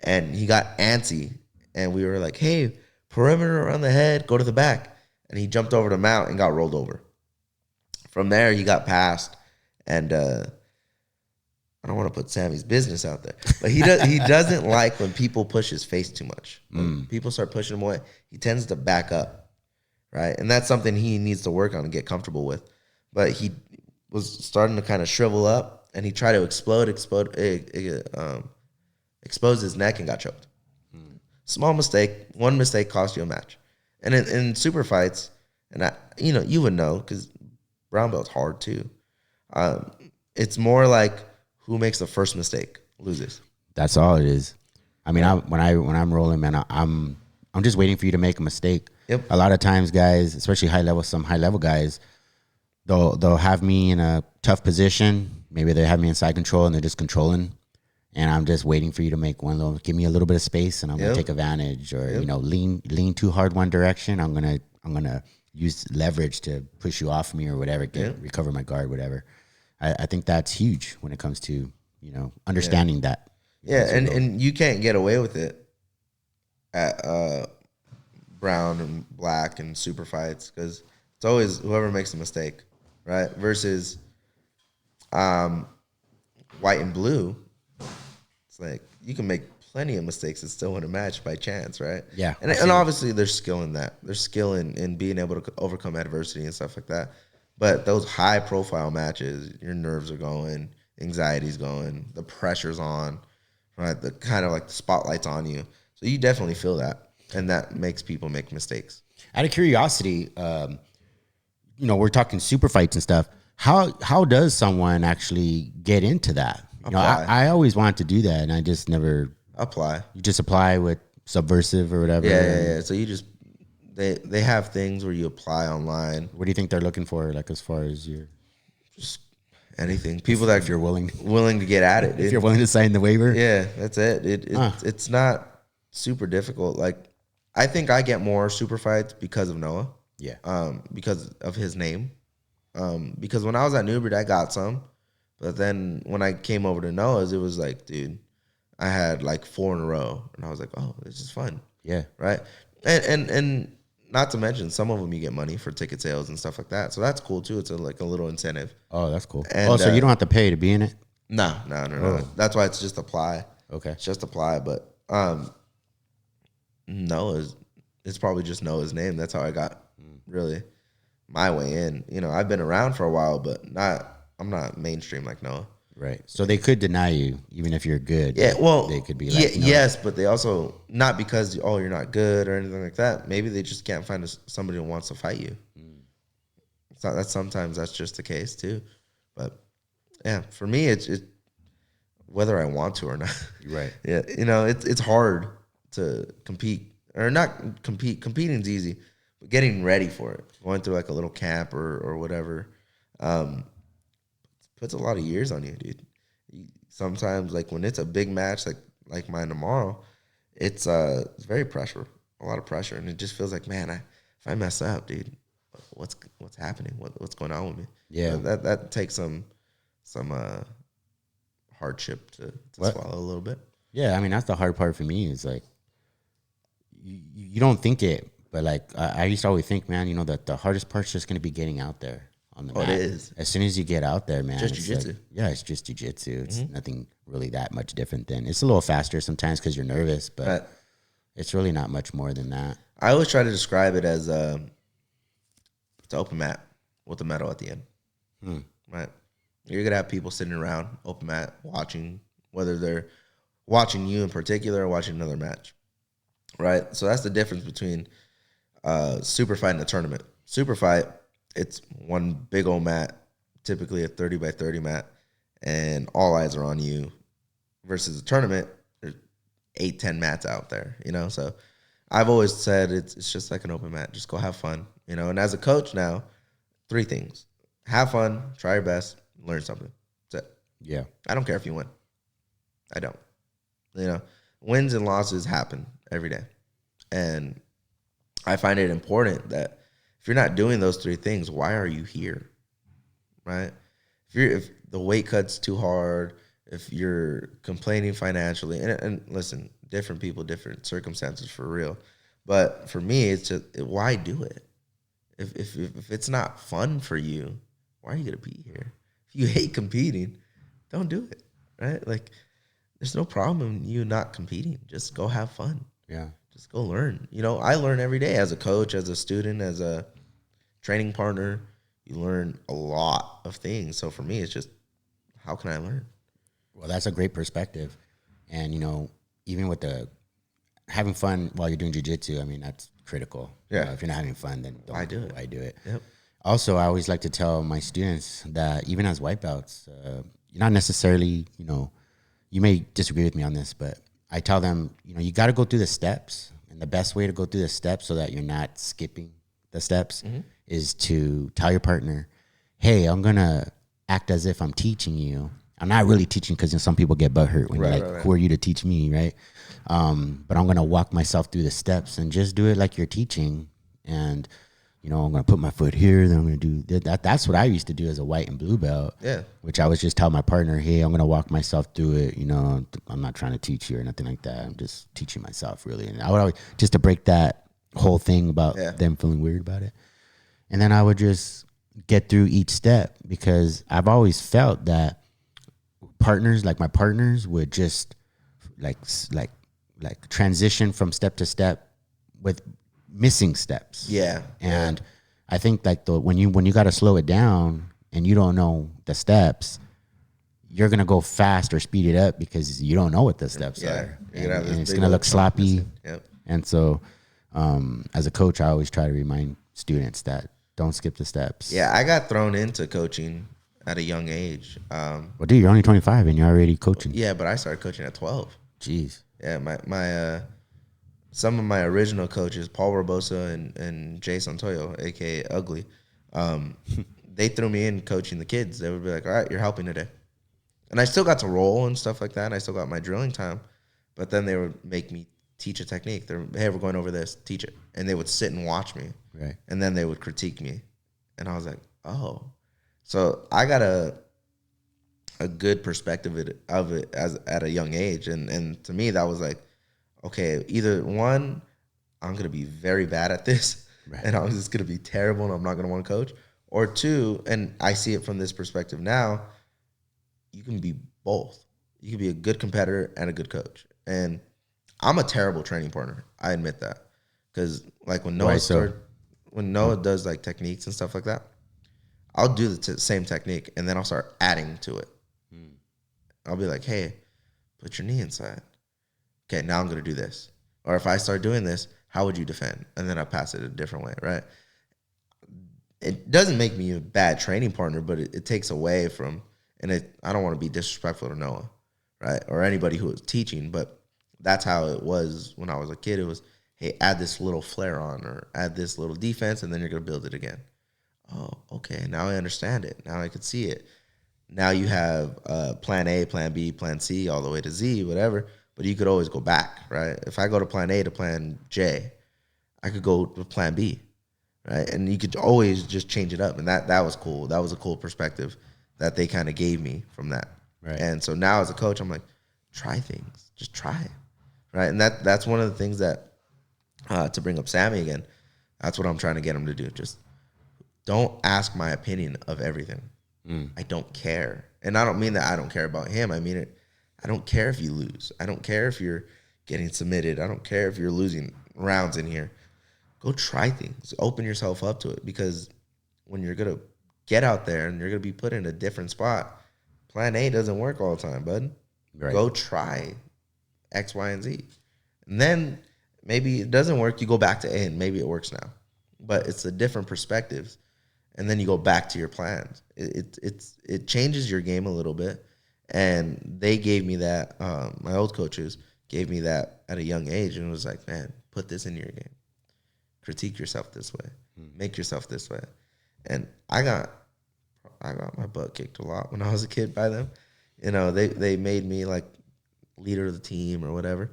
And he got antsy, and we were like, hey, perimeter around the head, go to the back. And he jumped over the mount and got rolled over. From there, he got passed, and I don't want to put Sammy's business out there, but he doesn't like when people push his face too much. When people start pushing him away, he tends to back up, right? And that's something he needs to work on and get comfortable with. But he was starting to kind of shrivel up, and he tried to expose his neck and got choked. Small mistake. One mistake cost you a match. And in super fights, and you would know because brown belt's hard too. It's more like who makes the first mistake loses. That's all it is. I mean, when I'm rolling, man, I'm just waiting for you to make a mistake. Yep. A lot of times, guys, especially some high level guys, they'll have me in a tough position. Maybe they have me in side control and they're just controlling. And I'm just waiting for you to make give me a little bit of space, and I'm gonna take advantage, or lean too hard one direction. I'm gonna use leverage to push you off me or whatever, recover my guard, whatever. I think that's huge when it comes to understanding that. Yeah, and you can't get away with it at brown and black and super fights because it's always whoever makes a mistake, right? Versus white and blue. It's like you can make plenty of mistakes and still win a match by chance, right? Yeah. And obviously there's skill in that. There's skill in being able to overcome adversity and stuff like that. But those high profile matches, your nerves are going, anxiety's going, the pressure's on, right? The kind of like the spotlight's on you. So you definitely feel that. And that makes people make mistakes. Out of curiosity, we're talking super fights and stuff. How does someone actually get into that? I always wanted to do that, and I just never apply. You just apply with Subversiv or whatever. Yeah. So you just they have things where you apply online. What do you think they're looking for, like as far as your just anything? People that if you're willing to get at it. If you're willing to sign the waiver. Yeah, that's it. It's not super difficult. Like I think I get more super fights because of Noah. Yeah. Because of his name. Because when I was at Newbert, I got some. But then when I came over to Noah's, it was like, dude, I had like 4 in a row. And I was like, oh, this is fun. Yeah. Right? And not to mention, some of them you get money for ticket sales and stuff like that. So that's cool, too. It's a little incentive. Oh, that's cool. And, so you don't have to pay to be in it? No. Oh. That's why it's just apply. Okay. It's just apply. But Noah's, it's probably just Noah's name. That's how I got really my way in. I've been around for a while, but I'm not mainstream like Noah. Right. So they could deny you even if you're good. Yeah, well, they could be like, yes, but they also, not because, oh, you're not good or anything like that. Maybe they just can't find somebody who wants to fight you. So sometimes that's just the case too. But yeah, for me, it's whether I want to or not. Right. Yeah, it's hard to compete or not compete. Competing's easy, but getting ready for it, going through like a little camp or whatever, puts a lot of years on you, dude. Sometimes, like when it's a big match, like mine tomorrow, it's very a lot of pressure, and it just feels like, man, if I mess up, dude, what's happening? What's going on with me? Yeah, that takes some hardship to swallow a little bit. Yeah, I mean that's the hard part for me is like you don't think it, but like I used to always think, man, that the hardest part's just gonna be getting out there on the mat. It is. As soon as you get out there, man, just it's jiu-jitsu. Like, yeah, it's just jiu-jitsu. It's nothing really that much different than. It's a little faster sometimes because you're nervous, but it's really not much more than that. I always try to describe it as it's an open mat with a medal at the end. Right. You're going to have people sitting around, open mat, watching, whether they're watching you in particular or watching another match. Right? So that's the difference between super fight and a tournament. Super fight, it's one big old mat, typically a 30 by 30 mat, and all eyes are on you. Versus a tournament, there's 8-10 mats out there, So I've always said it's just like an open mat. Just go have fun, And as a coach now, 3 things. Have fun, try your best, learn something. That's it. Yeah. I don't care if you win. I don't. Wins and losses happen every day. And I find it important that if you're not doing those 3 things, why are you here? Right? If the weight cut's too hard, if you're complaining financially, and listen, different people, different circumstances for real. But for me, it's just, why do it? If it's not fun for you, why are you going to be here? If you hate competing, don't do it, right? Like, there's no problem in you not competing. Just go have fun. Yeah. Just go learn. I learn every day as a coach, as a student, as a training partner. You learn a lot of things. So for me, it's just, how can I learn? Well, that's a great perspective. And, even with the having fun while you're doing jiu-jitsu, I mean, that's critical. Yeah. If you're not having fun, then don't do it. Why do it? Yep. Also, I always like to tell my students that even as white belts, you're not necessarily, you may disagree with me on this, but I tell them, you got to go through the steps. And the best way to go through the steps so that you're not skipping the steps is to tell your partner, hey, I'm going to act as if I'm teaching you. I'm not really teaching because some people get butthurt when you're like, who are you to teach me, right? But I'm going to walk myself through the steps and just do it like you're teaching. And, I'm going to put my foot here, then I'm going to do that. That's what I used to do as a white and blue belt. Yeah. Which I was just tell my partner, hey, I'm going to walk myself through it. I'm not trying to teach you or nothing like that. I'm just teaching myself, really. And I would always, just to break that whole thing about them feeling weird about it. And then I would just get through each step because I've always felt that partners, like my partners, would just like transition from step to step with missing steps. Yeah. And I think like when you got to slow it down and you don't know the steps, you're gonna go fast or speed it up because you don't know what the steps are, and it's gonna look sloppy. Yep. And so, as a coach, I always try to remind students that don't skip the steps. Yeah, I got thrown into coaching at a young age. Well, dude, you're only 25 and you're already coaching. Yeah, but I started coaching at 12. Jeez. Yeah, my some of my original coaches, Paul Barbosa and Jay Santoyo, aka Ugly, they threw me in coaching the kids. They would be like, all right, you're helping today. And I still got to roll and stuff like that. And I still got my drilling time. But then they would make me teach a technique. They're, hey, we're going over this. Teach it. And they would sit and watch me. Right. And then they would critique me. And I was like, oh. So I got a good perspective of it as at a young age. And to me, that was like, okay, either one, I'm going to be very bad at this. Right. And I'm just going to be terrible and I'm not going to want to coach. Or 2, and I see it from this perspective now, you can be both. You can be a good competitor and a good coach. And I'm a terrible training partner. I admit that. Because like when Noah does like techniques and stuff like that, I'll do the same technique and then I'll start adding to it. I'll be like, hey, put your knee inside. Okay, now I'm going to do this. Or if I start doing this, how would you defend? And then I pass it a different way, right? It doesn't make me a bad training partner, but it takes away from, I don't want to be disrespectful to Noah, right? Or anybody who was teaching, but that's how it was when I was a kid. It was, hey, add this little flair on or add this little defense, and then you're going to build it again. Oh, okay, now I understand it. Now I can see it. Now you have plan A, plan B, plan C, all the way to Z, whatever, but you could always go back, right? If I go to plan A to plan J, I could go to plan B, right? And you could always just change it up, and that was cool. That was a cool perspective that they kind of gave me from that. Right. And so now as a coach, I'm like, try things. Just try it, right? And that's one of the things that, to bring up Sammy again, that's what I'm trying to get him to do. Just don't ask my opinion of everything. I don't care. And I don't mean that I don't care about him. I mean it. I don't care if you lose. I don't care if you're getting submitted. I don't care if you're losing rounds in here. Go try things. Open yourself up to it, because when you're going to get out there and you're going to be put in a different spot, plan A doesn't work all the time, bud. Right. Go try X, Y, and Z. And then maybe it doesn't work. You go back to A and maybe it works now. But it's a different perspectives. And then you go back to your plans. It changes your game a little bit. And they gave me that. My old coaches gave me that at a young age, and it was like, man, put this in your game. Critique yourself this way. Make yourself this way. And I got my butt kicked a lot when I was a kid by them. You know, they made me like leader of the team or whatever.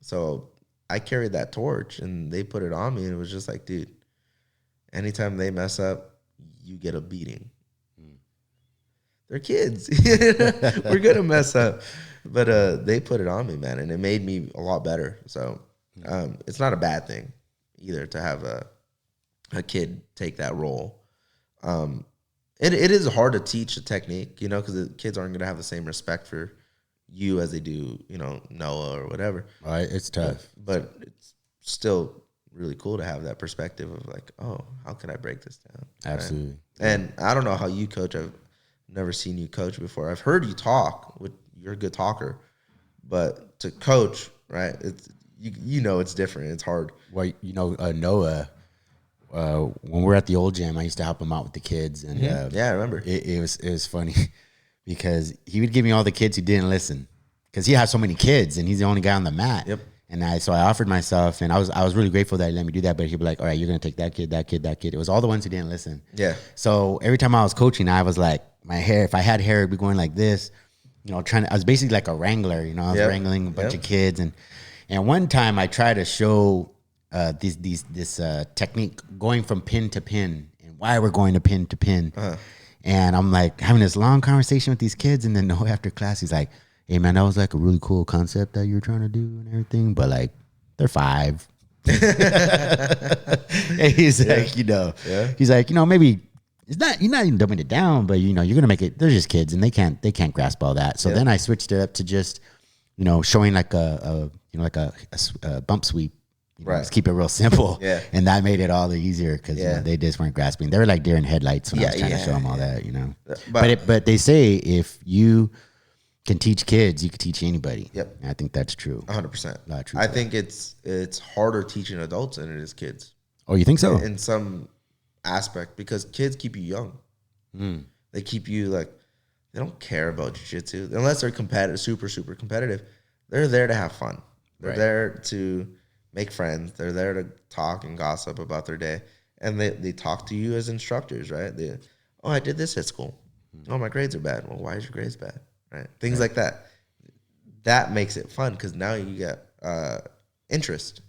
So I carried that torch, and they put it on me, and it was just like, dude, anytime they mess up, you get a beating. They're kids. We're going to mess up. But they put it on me, man, and it made me a lot better. So it's not a bad thing either to have a kid take that role. It is hard to teach a technique, you know, because the kids aren't going to have the same respect for you as they do, you know, Noah or whatever. Right, it's tough. But it's still really cool to have that perspective of like, oh, how can I break this down? Absolutely. Right? And I don't know how you coach. I've never seen you coach before. I've heard you talk. You're a good talker, but to coach, right? It's you know it's different. It's hard. Well, you know, Noah, when we're at the old gym, I used to help him out with the kids, and yeah, I remember. It was funny because he would give me all the kids who didn't listen, because he has so many kids and he's the only guy on the mat. Yep. And so I offered myself, and I was really grateful that he let me do that. But he'd be like, all right, you're gonna take that kid, that kid, that kid. It was all the ones who didn't listen. Yeah. So every time I was coaching, I was like, my hair, if I had hair, it'd be going like this. You know, I was basically like a wrangler. You know, I was wrangling a bunch of kids, and one time I tried to show this technique going from pin to pin, and why we're going to pin to pin. And I'm like having this long conversation with these kids, and then after class, he's like, hey man, that was like a really cool concept that you were trying to do and everything, but like they're 5. And he's like, you know, he's like, you know, maybe you're not even dumbing it down, but you know, you're gonna make it. They're just kids, and they can't grasp all that. So then I switched it up to just, you know, showing like a bump sweep. You know, Right. Just keep it real simple. Yeah. And that made it all the easier, because you know, they just weren't grasping. They were like deer in headlights when I was trying to show them all that, you know. But they say if you can teach kids, you can teach anybody. Yep. And I think that's true. 100%. A lot of truth I to think it's harder teaching adults than it is kids. Oh, you think so? In some aspect, because kids keep you young. They keep you like, they don't care about jiu-jitsu unless they're competitive, super competitive. They're there to have fun. They're there to make friends. They're there to talk and gossip about their day, and they talk to you as instructors, right? Oh, I did this at school. Oh, my grades are bad. Well, why is your grades bad? Right? Things like that. That makes it fun, because now you get interest.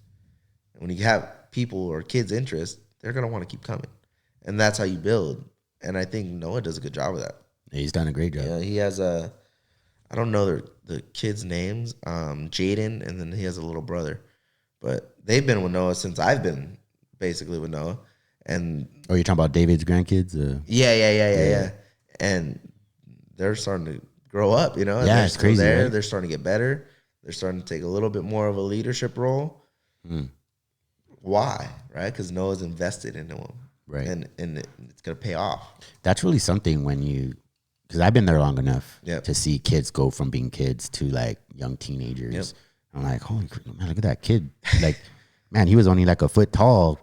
And when you have people or kids' interest, they're gonna want to keep coming, and that's how you build. And I think Noah does a good job of that. Yeah, he's done a great job. Yeah, he has I don't know the kids' names, Jaden, and then he has a little brother. But they've been with Noah since I've been basically with Noah. And oh, you're talking about David's grandkids? Yeah. And they're starting to grow up, you know? Yeah, it's crazy. Right? They're starting to get better. They're starting to take a little bit more of a leadership role. Why? Right? Because Noah's invested into them. Right. And it's going to pay off. That's really something when you because I've been there long enough Yep. to see kids go from being kids to like young teenagers. Yep. I'm like, holy crap, man, look at that kid. Like, man, he was only like a foot tall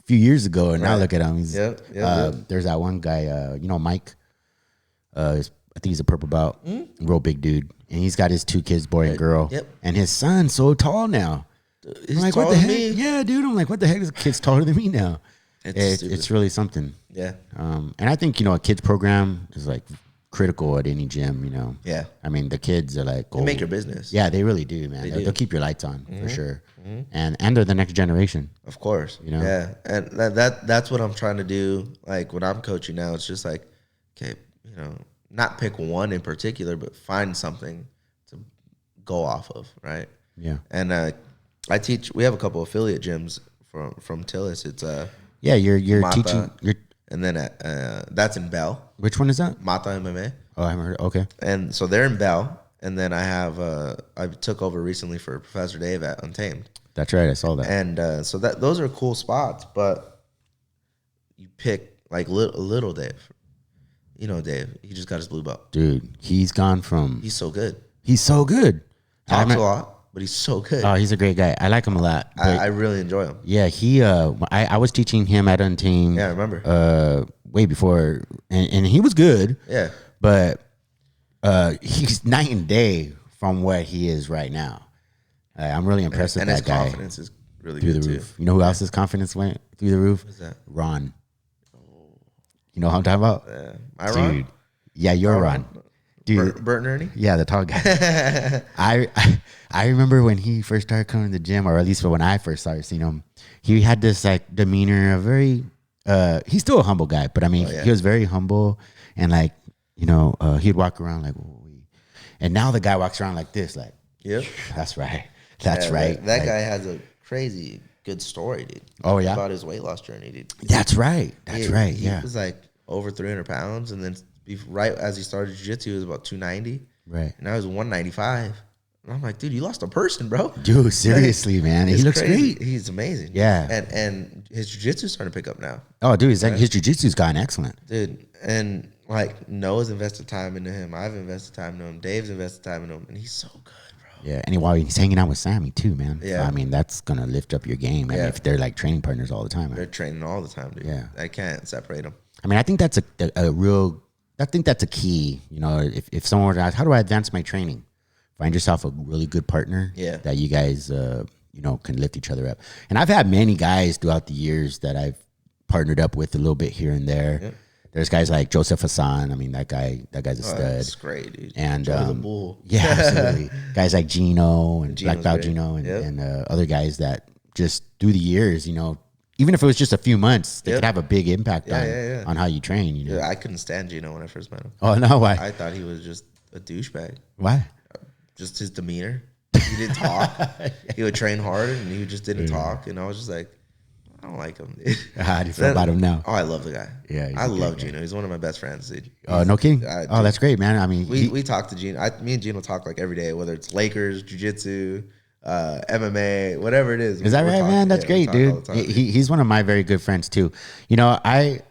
few years ago, and now look at him. He's, there's that one guy, you know, Mike. I think he's a purple belt, real big dude, and he's got his 2 kids, boy and girl. Yep. And his son's so tall now. He's I'm like, what the heck? Yeah, dude. I'm like, what the heck? This kid's taller than me now. It's really something. Yeah. And I think, you know, a kids program is like critical at any gym, you know. Yeah. I mean, the kids are like, They make your business. Yeah, they really do, man. They'll keep your lights on for sure. And they're the next generation. Of course. You know? Yeah. And that's what I'm trying to do. Like when I'm coaching now, it's just like, okay, you know, not pick one in particular, but find something to go off of, right? Yeah. And I teach. We have a couple affiliate gyms from Tillis. It's yeah, you're Mata, teaching. and then that's in Bell. Which one is that? Mata MMA. Oh, I haven't heard. Okay. And so they're in Bell. And then I have I took over recently for Professor Dave at Untamed. That's right. I saw that. And so those are cool spots, but you pick like little Dave. You know Dave. He just got his blue belt. Dude, he's gone from. He's so good. He's so good. Talks a lot, but he's so good. Oh, he's a great guy. I like him a lot. I really enjoy him. Yeah, he. I was teaching him at Untamed. Yeah, I remember. Way before, and he was good. Yeah. But he's night and day from what he is right now. I'm really impressed with that guy. And his confidence is really through good the too. roof. You know who else's confidence went through the roof? Who's that? Ron. You know what I'm talking about? Yeah. My Ron? Dude. Yeah, you're Ron. Dude. Bert and Ernie? Yeah, the tall guy. I remember when he first started coming to the gym, or at least when I first started seeing him, he had this like demeanor, he's still a humble guy, but I mean, he was very humble, and like, you know, he'd walk around like, and now the guy walks around like this, like, yep. That's right. That's right. That guy has a crazy good story, dude. Oh, yeah? About his weight loss journey, dude. That's right. That's right. He Yeah. was like over 300 pounds, and then right as he started jiu-jitsu, he was about 290. Right. And now he's 195. And I'm like, dude, you lost a person, bro. Dude, seriously, man. He looks crazy. great. He's amazing. Yeah. And his jiu-jitsu's starting to pick up now. Oh, dude, his jiu-jitsu's gotten excellent. Dude, and like Noah's invested time into him. I've invested time into him. Dave's invested time into him. And he's so good, bro. Yeah. And while he's hanging out with Sammy too, man. Yeah. I mean, that's going to lift up your game. I mean, if they're like training partners all the time. They're training all the time, dude. Yeah. I can't separate them. I mean, I think that's a key, you know, if someone were to ask, how do I advance my training? Find yourself a really good partner that you guys, you know, can lift each other up. And I've had many guys throughout the years that I've partnered up with a little bit here and there. Yeah. There's guys like Joseph Hassan. I mean, that guy's a stud. That's great, dude. And the bull. Yeah, absolutely. Guys like Gino and Gino's Black Belt great. Gino and other guys that just through the years, you know, even if it was just a few months, they could have a big impact on how you train. You know, I couldn't stand Gino when I first met him. Oh no, why? I thought he was just a douchebag. Why? Just his demeanor. He didn't talk. He would train hard, and he just didn't talk. And I was just like, I don't like him. How do you feel about him now? Oh, I love the guy. Yeah, I love Gino. He's one of my best friends, dude. Oh, no kidding. Oh, that's great, man. I mean, we talk to Gino. Me and Gino talk like every day, whether it's Lakers, jiu-jitsu, MMA, whatever it is. Is that right, man? That's great, dude. He's one of my very good friends too. You know, I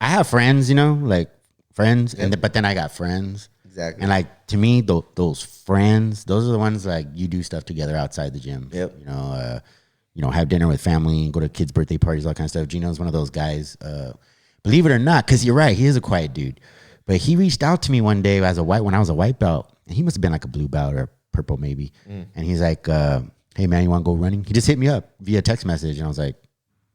have friends, you know, like friends, but then I got friends. Exactly. And like to me, those friends, those are the ones like you do stuff together outside the gym. Yep. You know, have dinner with family, go to kids' birthday parties, all that kind of stuff. Gino's one of those guys. Believe it or not, because you're right, he is a quiet dude. But he reached out to me one day when I was a white belt, and he must have been like a blue belt or purple maybe. And he's like, "Hey man, you want to go running?" He just hit me up via text message, and I was like,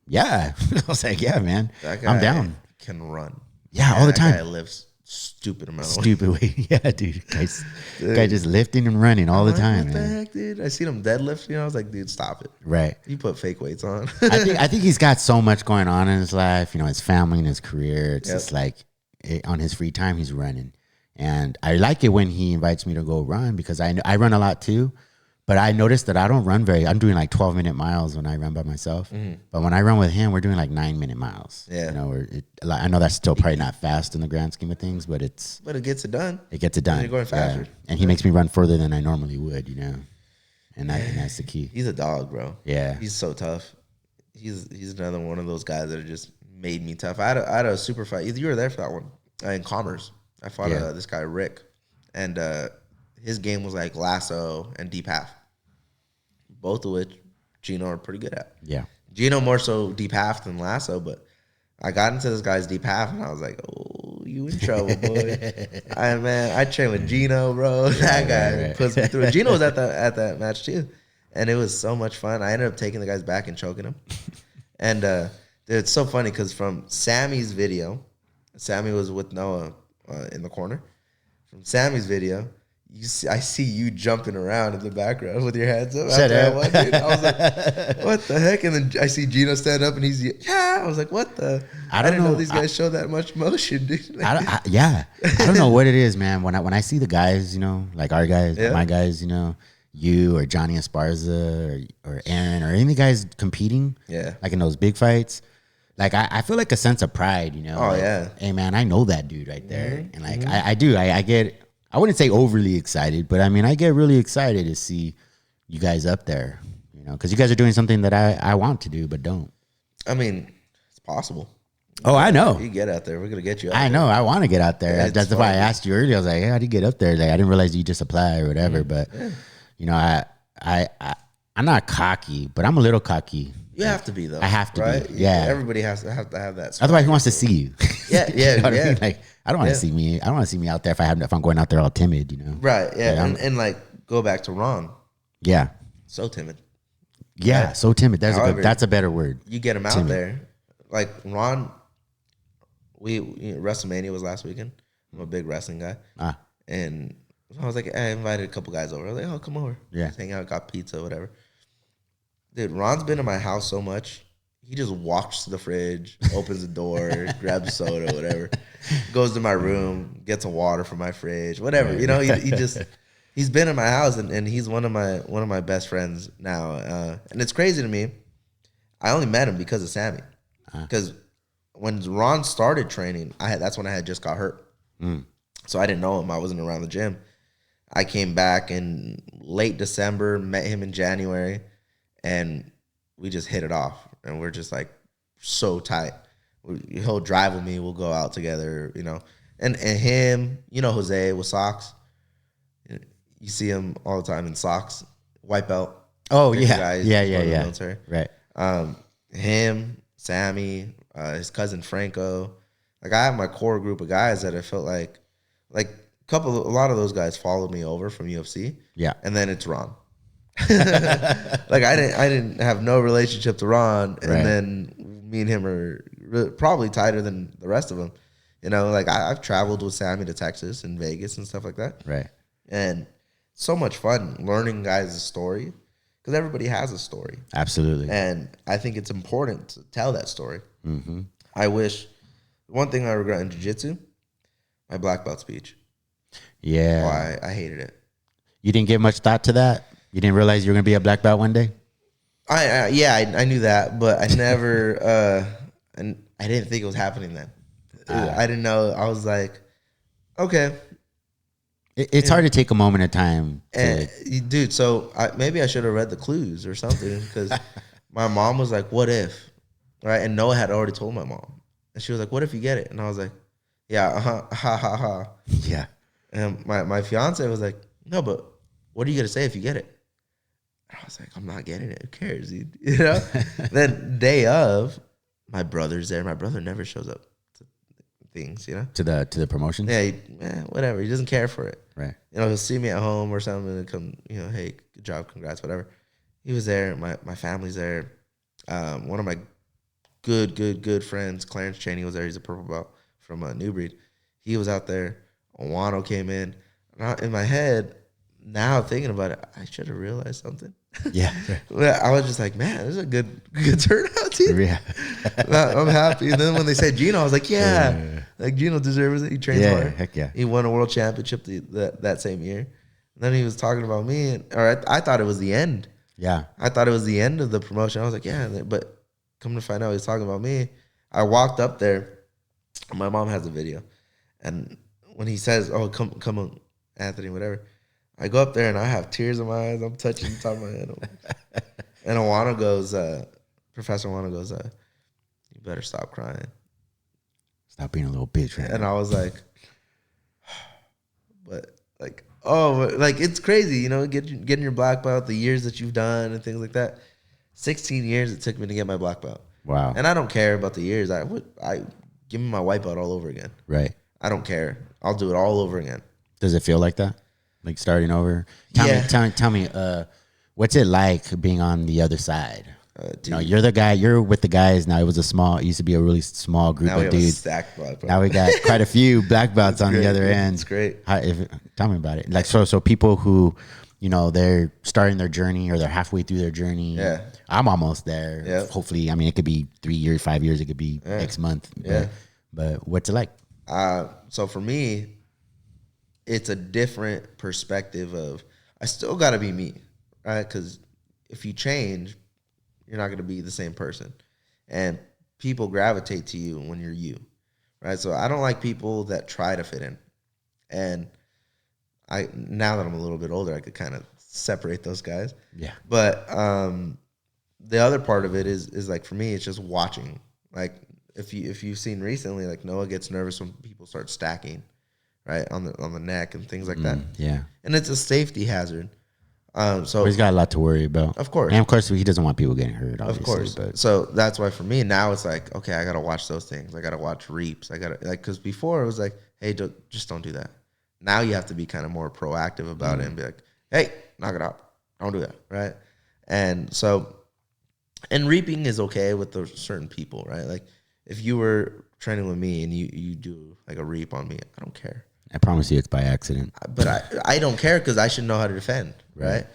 "Yeah." I was like, "Yeah, man, I'm down." Can run. Yeah, all the time. That guy lifts stupid amount. Stupid weight. Yeah, dude. Guy just lifting and running all the time, what man. the heck, dude? I seen him deadlift. You know, I was like, dude, stop it. Right. You put fake weights on. I think he's got so much going on in his life. You know, his family and his career. It's just like on his free time, he's running. And I like it when he invites me to go run because I run a lot too. But I noticed that I don't run I'm doing like 12-minute miles when I run by myself. But when I run with him, we're doing like 9-minute miles. Yeah. You know, I know that's still probably not fast in the grand scheme of things, but it gets it done. It gets it done. You're going faster. Yeah. And he makes me run further than I normally would, you know. And that's the key. He's a dog, bro. Yeah. He's so tough. He's another one of those guys that are just made me tough. I had a super fight. You were there for that one in Commerce. I fought this guy Rick, and his game was like lasso and deep half, both of which Gino are pretty good at. Yeah. Gino more so deep half than lasso, but I got into this guy's deep half, and I was like, "Oh, you in trouble, boy!" I trained with Gino, bro. That guy puts me through. Gino was at that match too, and it was so much fun. I ended up taking the guy's back and choking him, and dude, it's so funny because from Sammy's video, Sammy was with Noah in the corner. From Sammy's video, I see you jumping around in the background with your hands up. Shut up. I was like, what the heck? And then I see Gino stand up and he's, I was like, what the? I didn't know these guys show that much motion, dude. I don't know what it is, man. When I see the guys, like our guys, my guys, you or Johnny Esparza or Aaron or any of the guys competing, like in those big fights, like I feel like a sense of pride, Oh, like, yeah. Hey, man, I know that dude right there. And like, I do. I get, I wouldn't say overly excited, but I mean, I get really excited to see you guys up there, because you guys are doing something that I want to do, but don't. I mean, it's possible. Oh, I know. You get out there. We're going to get you out I know. I want to get out there. Yeah, That's why I asked you earlier. I was like, hey, how do you get up there? Like, I didn't realize you just apply or whatever, but I'm not cocky, but I'm a little cocky. You have to be, though. I have to right? be. Yeah. Everybody has to have that. Otherwise, who wants to see you? Yeah. You know what I mean? Like, I don't want to see me. I don't want to see me out there if I'm going out there all timid, Right. Yeah. And like, go back to Ron. Yeah. So timid. Yeah. Right? So timid. That's a better word. You get him out there. Like Ron, WrestleMania was last weekend. I'm a big wrestling guy. And I was like, I invited a couple guys over. I was like, oh, come over. Yeah. Just hang out, got pizza, whatever. Dude, Ron's been in my house so much. He just walks to the fridge, opens the door, grabs soda, whatever. Goes to my room, gets a water from my fridge, whatever. He's been in my house, and he's one of my best friends now. And it's crazy to me. I only met him because of Sammy. Because when Ron started training, that's when I had just got hurt. So I didn't know him. I wasn't around the gym. I came back in late December, met him in January, and we just hit it off. And we're just like so tight. He'll drive with me. We'll go out together, And him, Jose with socks. You see him all the time in socks, white belt. Oh, yeah. Guys, Yeah. military. Right. Him, Sammy, his cousin Franco. Like, I have my core group of guys that I felt like a lot of those guys followed me over from UFC. Yeah. And then it's Ron. Like, I didn't have no relationship to Ron, and then me and him are probably tighter than the rest of them. Like, I've traveled with Sammy to Texas and Vegas and stuff like that. Right. And so much fun learning guys' story, because everybody has a story. Absolutely. And I think it's important to tell that story. Mm-hmm. I wish, one thing I regret in jiu-jitsu, my black belt speech. Yeah. I hated it. You didn't give much thought to that? You didn't realize you were going to be a black belt one day? I knew that, but I never, and I didn't think it was happening then. I didn't know. I was like, okay. It's hard to take a moment of time. Dude, so maybe I should have read the clues or something, because my mom was like, what if? Right? And Noah had already told my mom. And she was like, what if you get it? And I was like, yeah, ha, ha, ha. Yeah. And my fiance was like, no, but what are you going to say if you get it? And I was like, I'm not getting it. Who cares, dude? Then day of, my brother's there. My brother never shows up to things, To the promotion? Yeah, whatever. He doesn't care for it. Right. He'll see me at home or something and come, hey, good job, congrats, whatever. He was there. My family's there. One of my good friends, Clarence Cheney, was there. He's a purple belt from New Breed. He was out there. Owano came in. In my head, now thinking about it, I should have realized something. Yeah. I was just like, man, this is a good turnout, dude. Yeah. I'm happy. And then when they said Gino, I was like, yeah. Like, Gino deserves it. He trains hard. Heck yeah. He won a world championship that same year. And then he was talking about me. I thought it was the end. Yeah. I thought it was the end of the promotion. I was like, yeah. But come to find out, he was talking about me. I walked up there. My mom has a video. And when he says, oh, come on, Anthony, whatever, I go up there and I have tears in my eyes. I'm touching the top of my head. And Owano goes, Professor Owano goes, you better stop crying. Stop being a little bitch, right? And I was like, but like, it's crazy, you know, getting your black belt, the years that you've done and things like that. 16 years it took me to get my black belt. Wow. And I don't care about the years. I give me my white belt all over again. Right. I don't care. I'll do it all over again. Does it feel like that? Like starting over? Tell me, what's it like being on the other side? You know, you're the guy. You're with the guys now. It used to be a really small group of dudes. Now we got quite a few black belts on the other end. It's great. Tell me about it. Like so people who, you know, they're starting their journey or they're halfway through their journey. Yeah, I'm almost there. Yeah. Hopefully, I mean, it could be 3 years, 5 years. It could be next month. Yeah. But what's it like? So for me, it's a different perspective of I still got to be me, right? Because if you change, you're not going to be the same person. And people gravitate to you when you're you, right? So I don't like people that try to fit in. And now that I'm a little bit older, I could kind of separate those guys. Yeah. But the other part of it is like, for me, it's just watching. Like if you've seen recently, like Noah gets nervous when people start stacking, right, on the neck and things like that. Yeah. And it's a safety hazard. So he's got a lot to worry about. Of course. And of course, he doesn't want people getting hurt, obviously. Of course. But. So that's why for me now it's like, okay, I got to watch those things. I got to watch reaps. I got to, like, because before it was like, hey, just don't do that. Now you have to be kind of more proactive about it and be like, hey, knock it out. Don't do that, right? And so, and reaping is okay with those certain people, right? Like if you were training with me and you do like a reap on me, I don't care. I promise you it's by accident. But I don't care because I should know how to defend, right?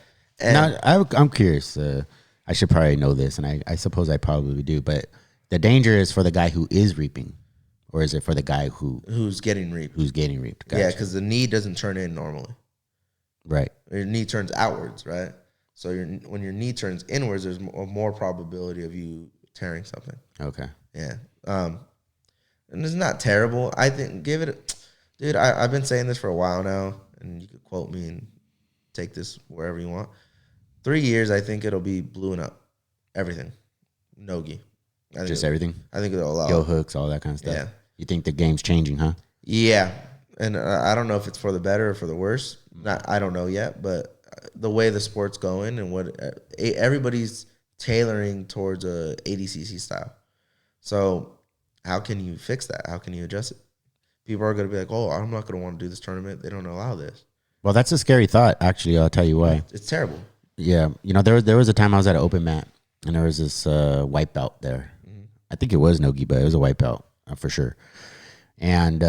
And now, I'm curious. I should probably know this, and I suppose I probably do. But the danger is for the guy who is reaping, or is it for the guy who's getting reaped? Who's getting reaped? Gotcha. Yeah, because the knee doesn't turn in normally. Right. Your knee turns outwards, right? So when your knee turns inwards, there's more probability of you tearing something. Okay. Yeah. And it's not terrible. I think dude, I've been saying this for a while now, and you could quote me and take this wherever you want. 3 years, I think it'll be bluing up. Everything. Nogi. Just everything? I think it'll allow. Heel hooks, all that kind of stuff. Yeah. You think the game's changing, huh? Yeah. And I don't know if it's for the better or for the worse. I don't know yet, but the way the sport's going and what everybody's tailoring towards a ADCC style. So how can you fix that? How can you adjust it? People are going to be like, oh, I'm not going to want to do this tournament. They don't allow this. Well, that's a scary thought, actually. I'll tell you why. It's terrible. Yeah. You know, there was a time I was at an open mat, and there was this white belt there. Mm-hmm. I think it was Nogi, but it was a white belt for sure. And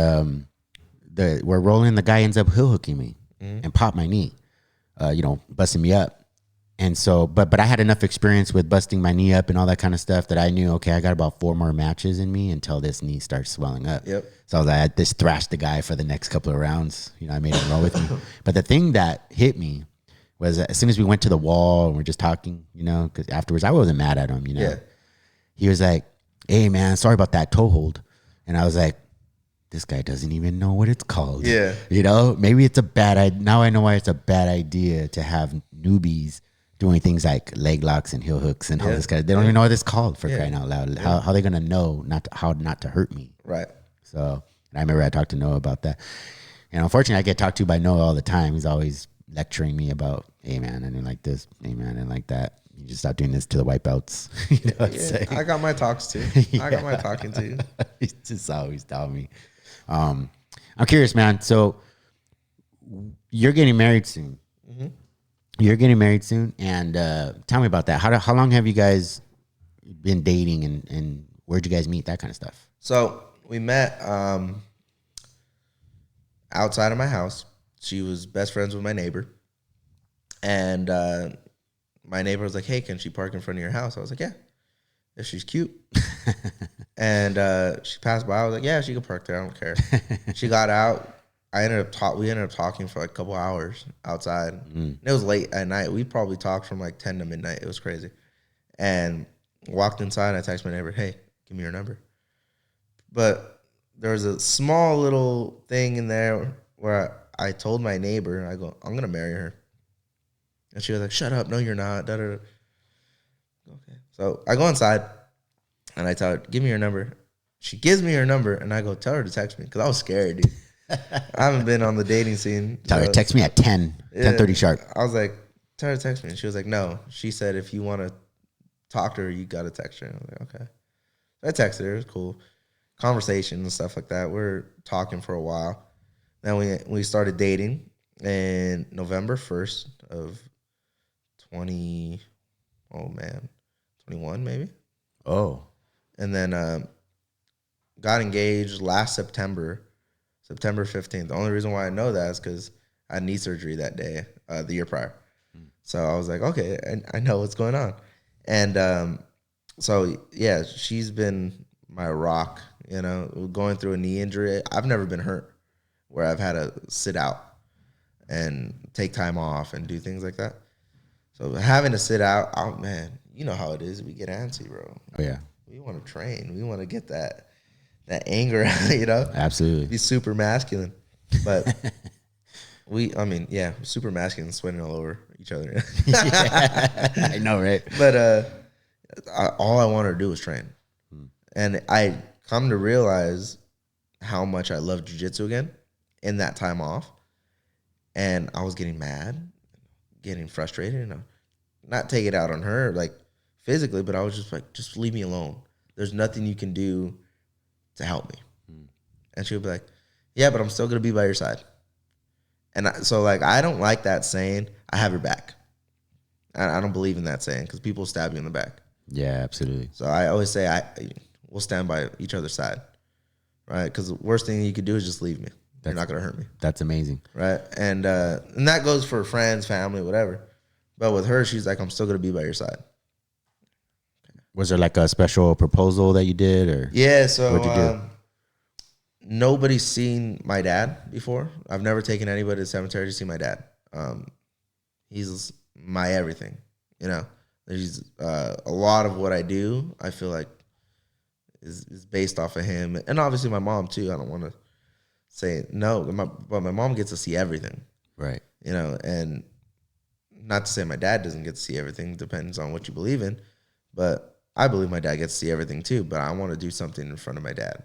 we're rolling. The guy ends up heel hooking me and popped my knee, busting me up. And so, but I had enough experience with busting my knee up and all that kind of stuff that I knew, okay, I got about 4 more matches in me until this knee starts swelling up. Yep. So I was like, I just thrashed the guy for the next couple of rounds. You know, I made him roll with me. But the thing that hit me was as soon as we went to the wall and we're just talking, you know, because afterwards I wasn't mad at him, you know. Yeah. He was like, hey, man, sorry about that toe hold. And I was like, this guy doesn't even know what it's called. Yeah. You know, maybe it's a bad idea. Now I know why it's a bad idea to have newbies doing things like leg locks and heel hooks and all this kind of. They don't even know what it's called, for crying out loud. How are they gonna know how not to hurt me? Right. So I remember I talked to Noah about that. And unfortunately, I get talked to by Noah all the time. He's always lecturing me about, hey man, I didn't like this. Hey man, I didn't like that. You just stop doing this to the white belts. You know what I'm saying? I got my talks too. I got my talking too. He's just always telling me. I'm curious, man. So you're getting married soon. Mm-hmm. You're getting married soon, and tell me about that. How long have you guys been dating, and where'd you guys meet? That kind of stuff. So we met outside of my house. She was best friends with my neighbor, and my neighbor was like, "Hey, can she park in front of your house?" I was like, "Yeah, if she's cute." And she passed by. I was like, "Yeah, she can park there. I don't care." She got out. We ended up talking for like a couple hours outside. And it was late at night. We probably talked from like 10 to midnight. It was crazy. And walked inside. I texted my neighbor, "Hey, give me your number." But there was a small little thing in there where I told my neighbor, I go, "I'm gonna marry her." And she was like, "Shut up! No, you're not." Da, da, da. Okay. So I go inside and I tell her, "Give me your number." She gives me her number, and I go, "Tell her to text me," because I was scared, dude. I haven't been on the dating scene. Tell her, text me at 10:30 sharp. I was like, tell her to text me. And she was like, no. She said, if you want to talk to her, you got to text her. And I was like, okay. I texted her. It was cool. Conversation and stuff like that. We're talking for a while. Then we started dating in November 1st of 21 maybe. Oh. And then got engaged last September 15th. The only reason why I know that is because I had knee surgery that day, the year prior. So I was like, okay, I know what's going on. And so, yeah, she's been my rock, you know, going through a knee injury. I've never been hurt where I've had to sit out and take time off and do things like that. So having to sit out, oh, man, you know how it is. We get antsy, bro. Oh, yeah. We want to train. We want to get that anger, you know? Absolutely. Be super masculine. But super masculine, sweating all over each other. I know, right? But all I wanted to do was train. And I come to realize how much I love jiu-jitsu again in that time off. And I was getting mad, getting frustrated, and not take it out on her, like physically, but I was just like, just leave me alone. There's nothing you can do to help me. And she would be like, yeah, but I'm still going to be by your side. And so I don't like that saying, I have your back. I don't believe in that saying because people stab you in the back. Yeah, absolutely. So I always say we'll stand by each other's side, right? Because the worst thing you could do is just leave me. You're not going to hurt me. That's amazing. Right? And that goes for friends, family, whatever. But with her, she's like, I'm still going to be by your side. Was there like a special proposal that you did? Or yeah, so what'd you do? Nobody's seen my dad before. I've never taken anybody to the cemetery to see my dad. He's my everything, you know. There's a lot of what I do, I feel like, is based off of him. And obviously my mom, too. I don't want to say no, but my mom gets to see everything. Right. You know, and not to say my dad doesn't get to see everything. Depends on what you believe in. But I believe my dad gets to see everything, too. But I want to do something in front of my dad.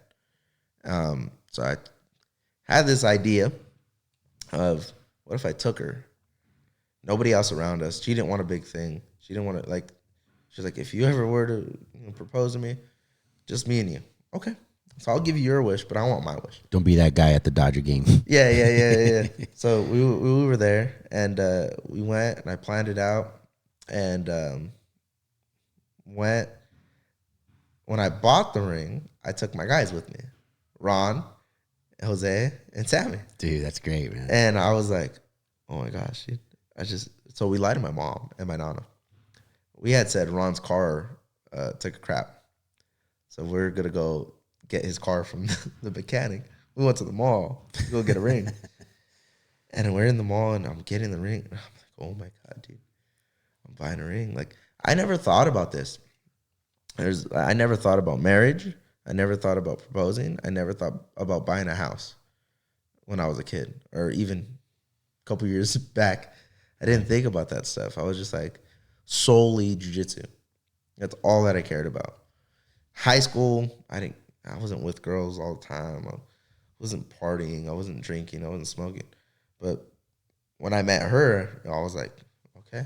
So I had this idea of, what if I took her? Nobody else around us. She didn't want a big thing. She didn't want to, she's like, if you ever were to propose to me, just me and you. Okay. So I'll give you your wish, but I want my wish. Don't be that guy at the Dodger game. Yeah. So we were there, and we went, and I planned it out, and went. When I bought the ring, I took my guys with me. Ron, Jose, and Sammy. Dude, that's great, man. And I was like, oh my gosh, dude. So we lied to my mom and my nana. We had said Ron's car took a crap. So we're going to go get his car from the mechanic. We went to the mall to go get a ring. And we're in the mall, and I'm getting the ring. And I'm like, oh my God, dude. I'm buying a ring. Like, I never thought about this. I never thought about marriage. I never thought about proposing. I never thought about buying a house when I was a kid, or even a couple years back. I didn't think about that stuff. I was just like solely jiu-jitsu. That's all that I cared about. High school, I wasn't with girls all the time. I wasn't partying. I wasn't drinking. I wasn't smoking. But when I met her, I was like, okay,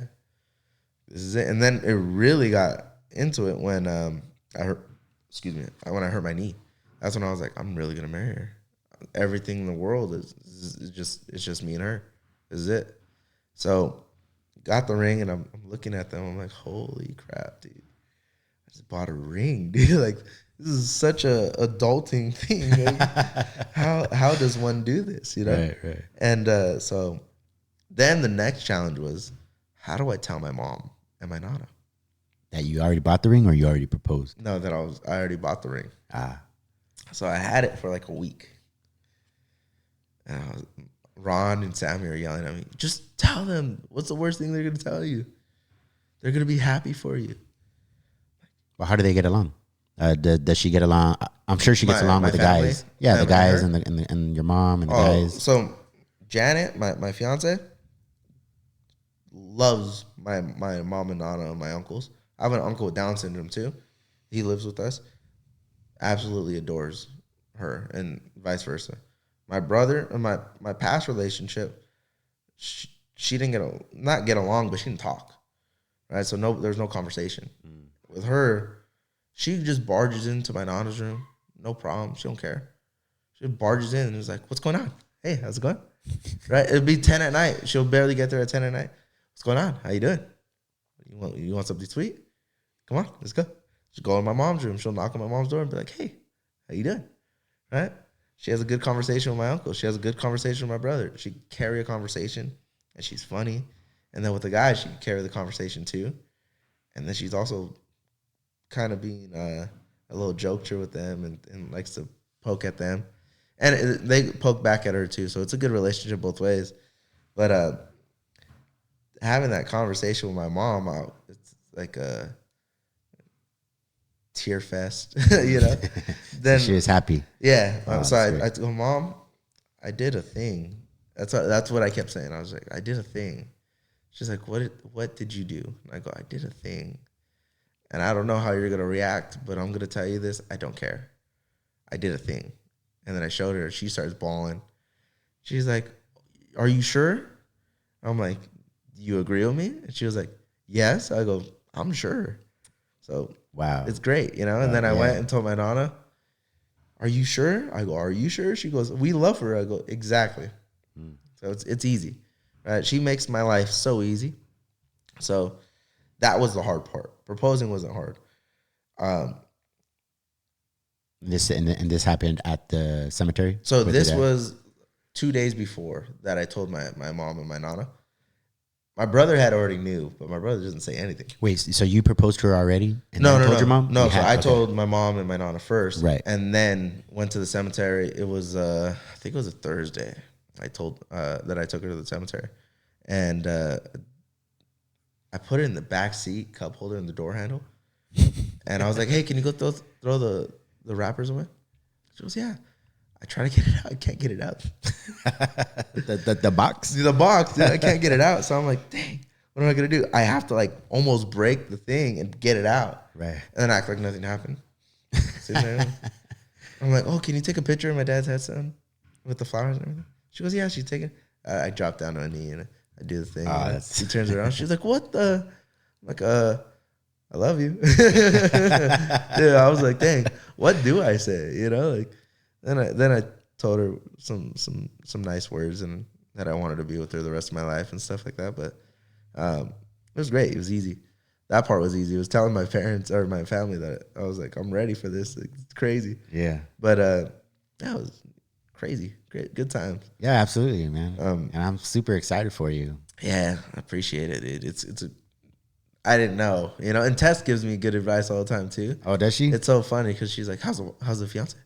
this is it. And then it really got into it when when I hurt my knee. That's when I was like, I'm really gonna marry her. Everything in the world is just me and her. This is it. So got the ring, and I'm looking at them. I'm like, holy crap, dude! I just bought a ring, dude. Like, this is such a adulting thing. Like, how does one do this? You know? Right. And so then the next challenge was, how do I tell my mom and my nana that you already bought the ring, or you already proposed? No, that I already bought the ring. So I had it for like a week. And Ron and Sammy are yelling at me, just tell them. What's the worst thing they're going to tell you? They're going to be happy for you. Well, how do they get along? Does she get along? I'm sure she gets along with the family? guys. Yeah, the guys and your mom and the guys. So Janet, my fiance, loves my mom and nana and my uncles. I have an uncle with Down syndrome too. He lives with us. Absolutely adores her, and vice versa. My brother and my past relationship, she didn't not get along, but she didn't talk, right? So there's no conversation. With her, she just barges into my nana's room, no problem. She don't care. She barges in and is like, "What's going on? Hey, how's it going?" Right? It'd be 10 at night. She'll barely get there at 10 at night. "What's going on? How you doing? You want something sweet? Come on, let's go." She'll go in my mom's room. She'll knock on my mom's door and be like, "Hey, how you doing?" Right? She has a good conversation with my uncle. She has a good conversation with my brother. She can carry a conversation, and she's funny. And then with the guys, she can carry the conversation too. And then she's also kind of being a little jokester with them and likes to poke at them. And they poke back at her too. So it's a good relationship both ways. But having that conversation with my mom, it's like a tear fest, you know. Then she was happy. Yeah. Oh, So I told Mom, I did a thing. That's what I kept saying. I was like, I did a thing. She's like, what did you do? And I go, I did a thing. And I don't know how you're gonna react, but I'm gonna tell you this. I don't care. I did a thing. And then I showed her. She starts bawling. She's like, "Are you sure?" I'm like, "Do you agree with me?" And she was like, "Yes." I go, "I'm sure." So wow, it's great, you know. And then I went and told my nana, "Are you sure?" I go, "Are you sure?" She goes, "We love her." I go, "Exactly." So it's easy, right? She makes my life so easy. So that was the hard part. Proposing wasn't hard. This happened at the cemetery. So this was 2 days before that I told my mom and my nana. My brother had already knew, but my brother doesn't say anything. Wait, so you proposed to her already? And No, told your mom? No, so I told my mom and my nana first. Right. And then went to the cemetery. It was, I think it was a Thursday. I told that I took her to the cemetery. And I put it in the back seat, cup holder in the door handle. And I was like, "Hey, can you go throw the wrappers away?" She goes, "Yeah." I try to get it out. I can't get it out. the box? The box, dude, I can't get it out. So I'm like, dang, what am I going to do? I have to like almost break the thing and get it out. Right. And then act like nothing happened. I'm like, "Oh, can you take a picture of my dad's headstone with the flowers and everything?" She goes, "Yeah," she's taking. I drop down on a knee and I do the thing. She turns around. She's like, "What the?" I'm like, "I love you." Dude, I was like, dang, what do I say? You know, like, then I told her some nice words and that I wanted to be with her the rest of my life and stuff like that. But it was great. It was easy. That part was easy. It was telling my parents or my family that I was like, I'm ready for this. It's crazy. Yeah. But that was crazy. Great, good times. Yeah, absolutely, man. And I'm super excited for you. Yeah, I appreciate it. I didn't know, you know. And Tess gives me good advice all the time too. Oh, does she? It's so funny because she's like, "How's the fiance?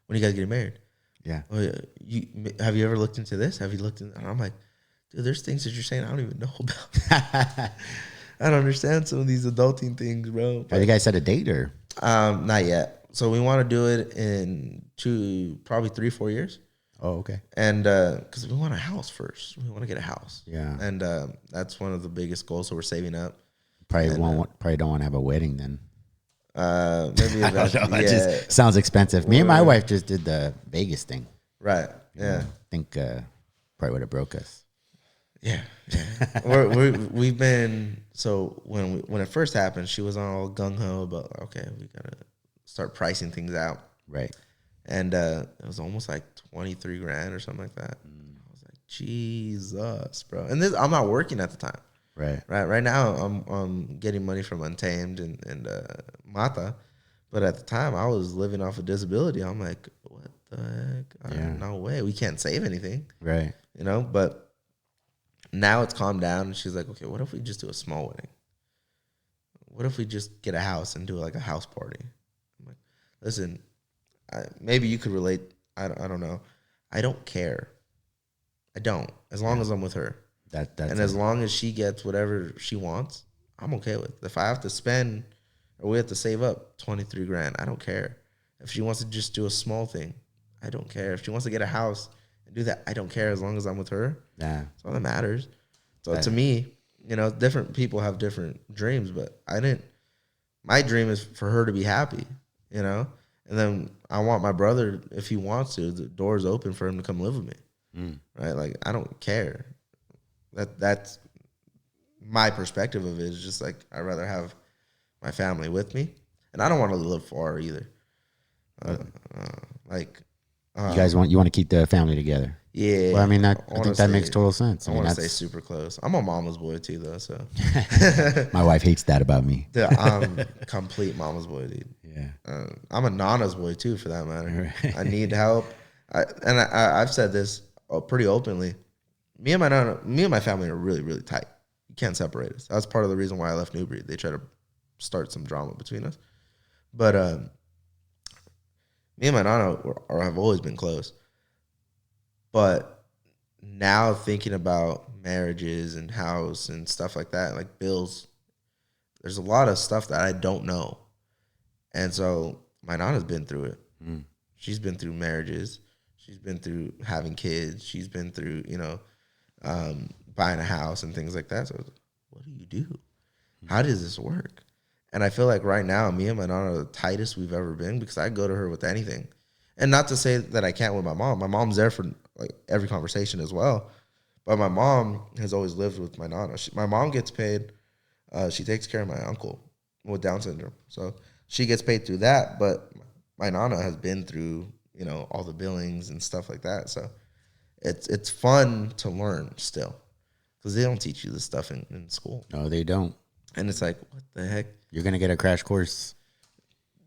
When are you guys getting married?" Yeah. "Oh, yeah. Have you ever looked into this? Have you looked into?" And I'm like, "Dude, there's things that you're saying I don't even know about." I don't understand some of these adulting things, bro. But, have you guys set a date or? Not yet. So we want to do it in probably 3-4 years. Oh, okay. And because we want a house first, we want to get a house. Yeah. And that's one of the biggest goals. So we're saving up. Probably don't want to have a wedding then. Maybe I don't know. It just sounds expensive. Me and my wife just did the Vegas thing. Right. Yeah. I think probably would have broke us. Yeah. We've been, so when it first happened, she was all gung ho about, okay, we gotta start pricing things out. Right. And it was almost like 23 grand or something like that. I was like, Jesus, bro. And I'm not working at the time. Right. Right now, I'm getting money from Untamed and Mata, but at the time I was living off of disability. I'm like, what the heck? No way. We can't save anything. Right. You know. But now it's calmed down, and she's like, okay, what if we just do a small wedding? What if we just get a house and do like a house party? I'm like, listen, maybe you could relate. I don't know. I don't care. I don't, as long as I'm with her. And as long as she gets whatever she wants, I'm okay with it. If I have to spend or we have to save up 23 grand, I don't care. If she wants to just do a small thing, I don't care. If she wants to get a house and do that, I don't care as long as I'm with her. Yeah. That's all that matters. So to me, you know, different people have different dreams, but my dream is for her to be happy, you know? And then I want my brother, if he wants to, the door's open for him to come live with me. Right? Like, I don't care. That's my perspective of it, is just like, I'd rather have my family with me. And I don't want to live far either. You guys want to keep the family together. Yeah. Well, I mean, I think that makes total sense. I want to stay super close. I'm a mama's boy too, though. So my wife hates that about me. I'm complete mama's boy, dude. Yeah. I'm a nana's boy too, for that matter. I need help. I've said this pretty openly. Me and my family are really, really tight. You can't separate us. That's part of the reason why I left New Breed. They try to start some drama between us. But me and my nana have always been close. But now thinking about marriages and house and stuff like that, like bills, there's a lot of stuff that I don't know. And so my nana's been through it. She's been through marriages. She's been through having kids. She's been through, buying a house and things like that. So what do you do? How does this work? And I feel like right now, me and my nana are the tightest we've ever been, because I go to her with anything. And not to say that I can't with my mom. My mom's there for like every conversation as well. But my mom has always lived with my nana. My mom gets paid. She takes care of my uncle with Down syndrome. So she gets paid through that. But my nana has been through, all the billings and stuff like that. So it's fun to learn still, because they don't teach you this stuff in school. No, they don't. And it's like, what the heck? You're going to get a crash course.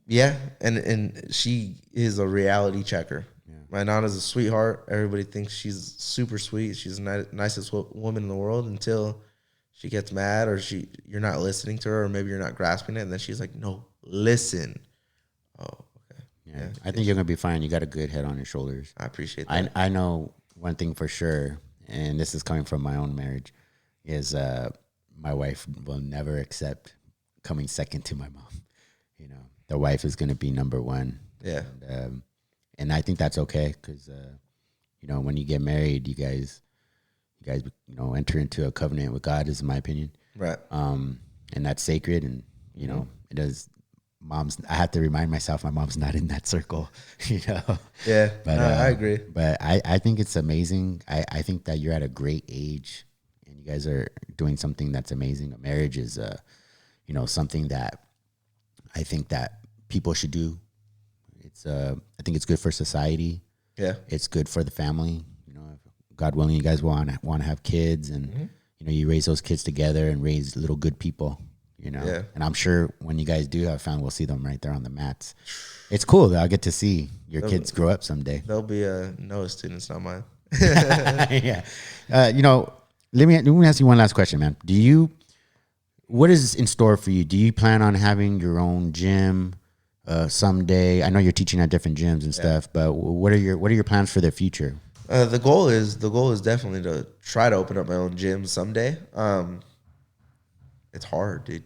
Yeah, and she is a reality checker. Yeah. My nana's a sweetheart. Everybody thinks she's super sweet. She's the nicest woman in the world until she gets mad, or you're not listening to her, or maybe you're not grasping it, and then she's like, no, listen. Oh, okay. Yeah, I think you're going to be fine. You got a good head on your shoulders. I appreciate that. I know one thing for sure, and this is coming from my own marriage, is my wife will never accept coming second to my mom. The wife is going to be number one. Yeah. And I think that's okay, because, when you get married, you guys, enter into a covenant with God, is my opinion. Right. And that's sacred. And, it does. I have to remind myself my mom's not in that circle, Yeah. But I agree. But I think it's amazing. I think that you're at a great age and you guys are doing something that's amazing. A marriage is, something that I think that people should do. It's I think it's good for society. Yeah. It's good for the family. God willing, you guys want to have kids, and you raise those kids together and raise little good people. Yeah. And I'm sure when you guys do have fun, we'll see them right there on the mats. It's cool though. I'll get to see your kids grow up someday. They'll be Noah's students, not mine. Yeah. Let me ask you one last question, man. What is in store for you? Do you plan on having your own gym someday? I know you're teaching at different gyms and stuff, but what are your plans for the future? The goal is definitely to try to open up my own gym someday. It's hard, dude.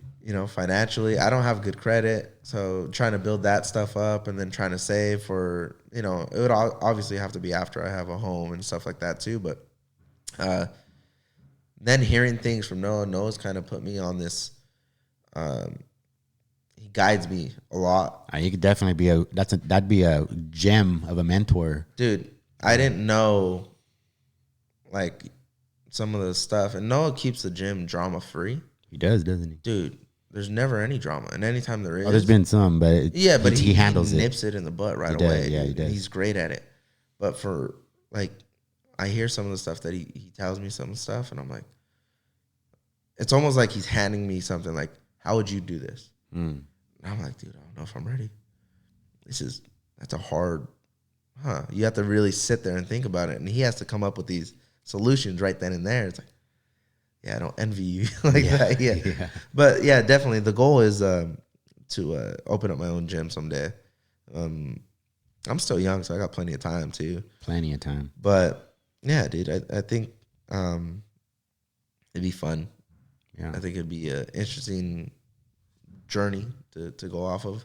Financially, I don't have good credit, so trying to build that stuff up and then trying to save for, it would obviously have to be after I have a home and stuff like that too. But then hearing things from Noah's kind of put me on this. He guides me a lot. You could definitely that'd be a gem of a mentor, dude. I didn't know like some of the stuff, and Noah keeps the gym drama free. He does, doesn't he? Dude, there's never any drama, and anytime there is, there's been some, but he handles it. He nips it in the butt right away. Yeah, he does. He's great at it. But for I hear some of the stuff that he tells me some stuff, and I'm like, it's almost like he's handing me something like, how would you do this? And I'm like, dude, I don't know if I'm ready. That's a hard, you have to really sit there and think about it. And he has to come up with these solutions right then and there. It's like, yeah, I don't envy you that. Yeah. But yeah, definitely the goal is to open up my own gym someday. I'm still young, so I got plenty of time too. Plenty of time. But yeah, dude, I think it'd be fun. Yeah. I think it'd be an interesting journey to go off of.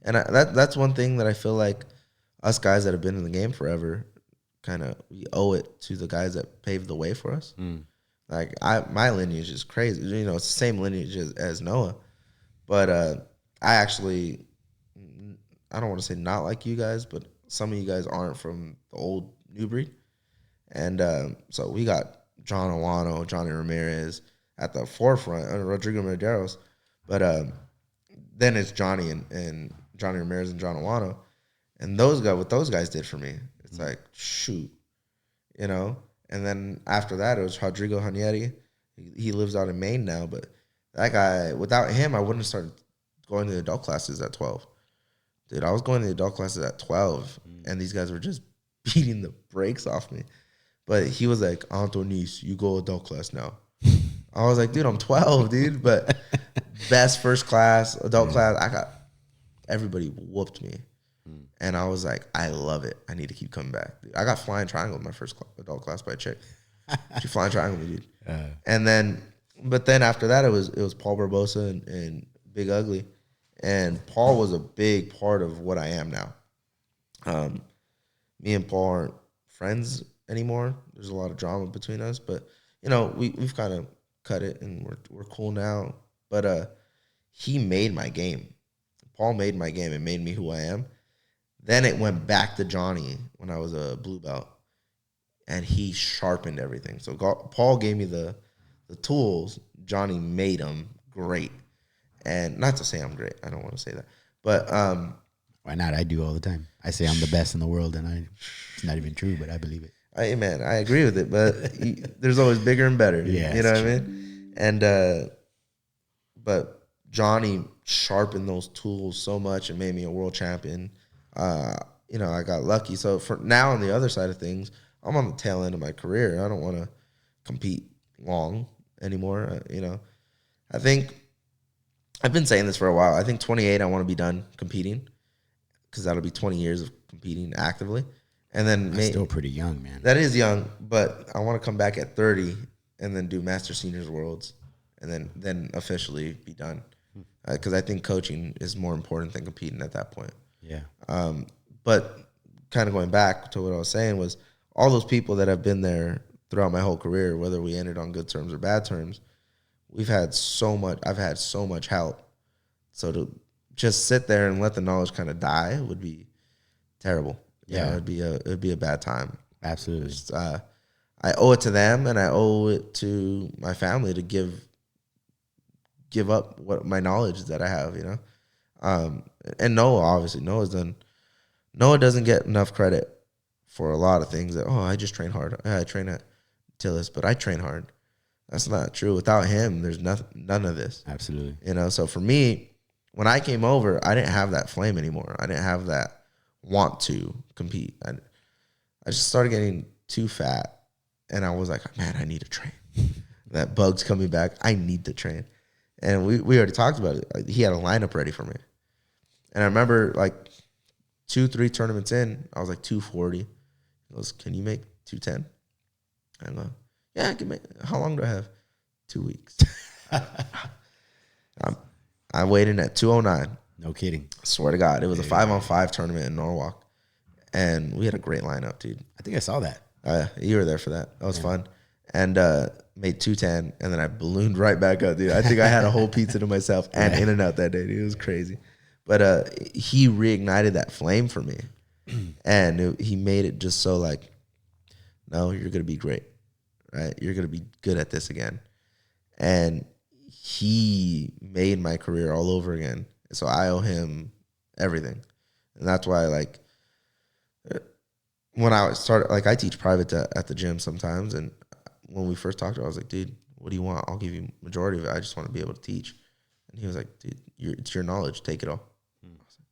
And that's one thing that I feel like us guys that have been in the game forever, kind of, we owe it to the guys that paved the way for us. Like my lineage is crazy. It's the same lineage as Noah. But I actually, I don't want to say not like you guys, but some of you guys aren't from the old New Breed. And so we got John Awano, Johnny Ramirez at the forefront, Rodrigo Medeiros. But then it's Johnny and Johnny Ramirez and John Awano. And what those guys did for me, it's like, shoot, you know? And then after that, it was Rodrigo Ranieri. He lives out in Maine now, but that guy, without him, I wouldn't have started going to the adult classes at 12. Dude, I was going to the adult classes at 12, and these guys were just beating the brakes off me. But he was like, Antonis, you go adult class now. I was like, dude, I'm 12, dude. But best first class, adult class, everybody whooped me. And I was like, I love it. I need to keep coming back. Dude, I got flying triangle in my first adult class by a chick. She flying triangle me, dude. But then after that, it was Paul Barbosa and Big Ugly. And Paul was a big part of what I am now. Me and Paul aren't friends anymore. There's a lot of drama between us, but you know, we've kind of cut it and we're cool now. But he made my game. Paul made my game and made me who I am. Then it went back to Johnny when I was a blue belt, and he sharpened everything. So Paul gave me the tools. Johnny made them great. And not to say I'm great. I don't want to say that. But why not? I do all the time. I say I'm the best in the world, and it's not even true, but I believe it. Hey, man, I agree with it, but there's always bigger and better. Yeah, you know what I mean? And but Johnny sharpened those tools so much and made me a world champion. You know, I got lucky. So for now, on the other side of things, I'm on the tail end of my career. I don't want to compete long anymore. You know, I think I've been saying this for a while. I think 28, I want to be done competing because that'll be 20 years of competing actively. And then that's still pretty young, man. That is young, but I want to come back at 30 and then do Master Seniors Worlds and then officially be done. Because I think coaching is more important than competing at that point. Yeah. But kind of going back to what I was saying was all those people that have been there throughout my whole career, whether we ended on good terms or bad terms, I've had so much help. So to just sit there and let the knowledge kind of die would be terrible. Yeah, it'd be a bad time. Absolutely. Just, I owe it to them, and I owe it to my family to give up what my knowledge that I have, you know. And Noah doesn't get enough credit for a lot of things. That I just train hard. I train at Tillis, but I train hard. That's not true. Without him, there's none of this. Absolutely. You know. So for me, when I came over, I didn't have that flame anymore. I didn't have that want to compete. I just started getting too fat, and I was like, man, I need to train. That bug's coming back. I need to train. And we already talked about it. He had a lineup ready for me. And I remember like 2-3 tournaments in, I was like 240. He goes, can you make 210? I go, yeah, I can make. How long do I have? 2 weeks. I weighed in at 209. No kidding. I swear to God. It was a 5-on-5 tournament in Norwalk. And we had a great lineup, dude. I think I saw that. You were there for that. That was fun. And made 210, and then I ballooned right back up, dude. I think I had a whole pizza to myself and In-N-Out that day, dude. It was crazy. But he reignited that flame for me. And he made it just so like, no, you're going to be great, right? You're going to be good at this again. And he made my career all over again. So I owe him everything. And that's why, like, when I started, like, I teach private at the gym sometimes. And when we first talked, I was like, dude, what do you want? I'll give you majority of it. I just want to be able to teach. And he was like, dude, it's your knowledge. Take it all. I was like,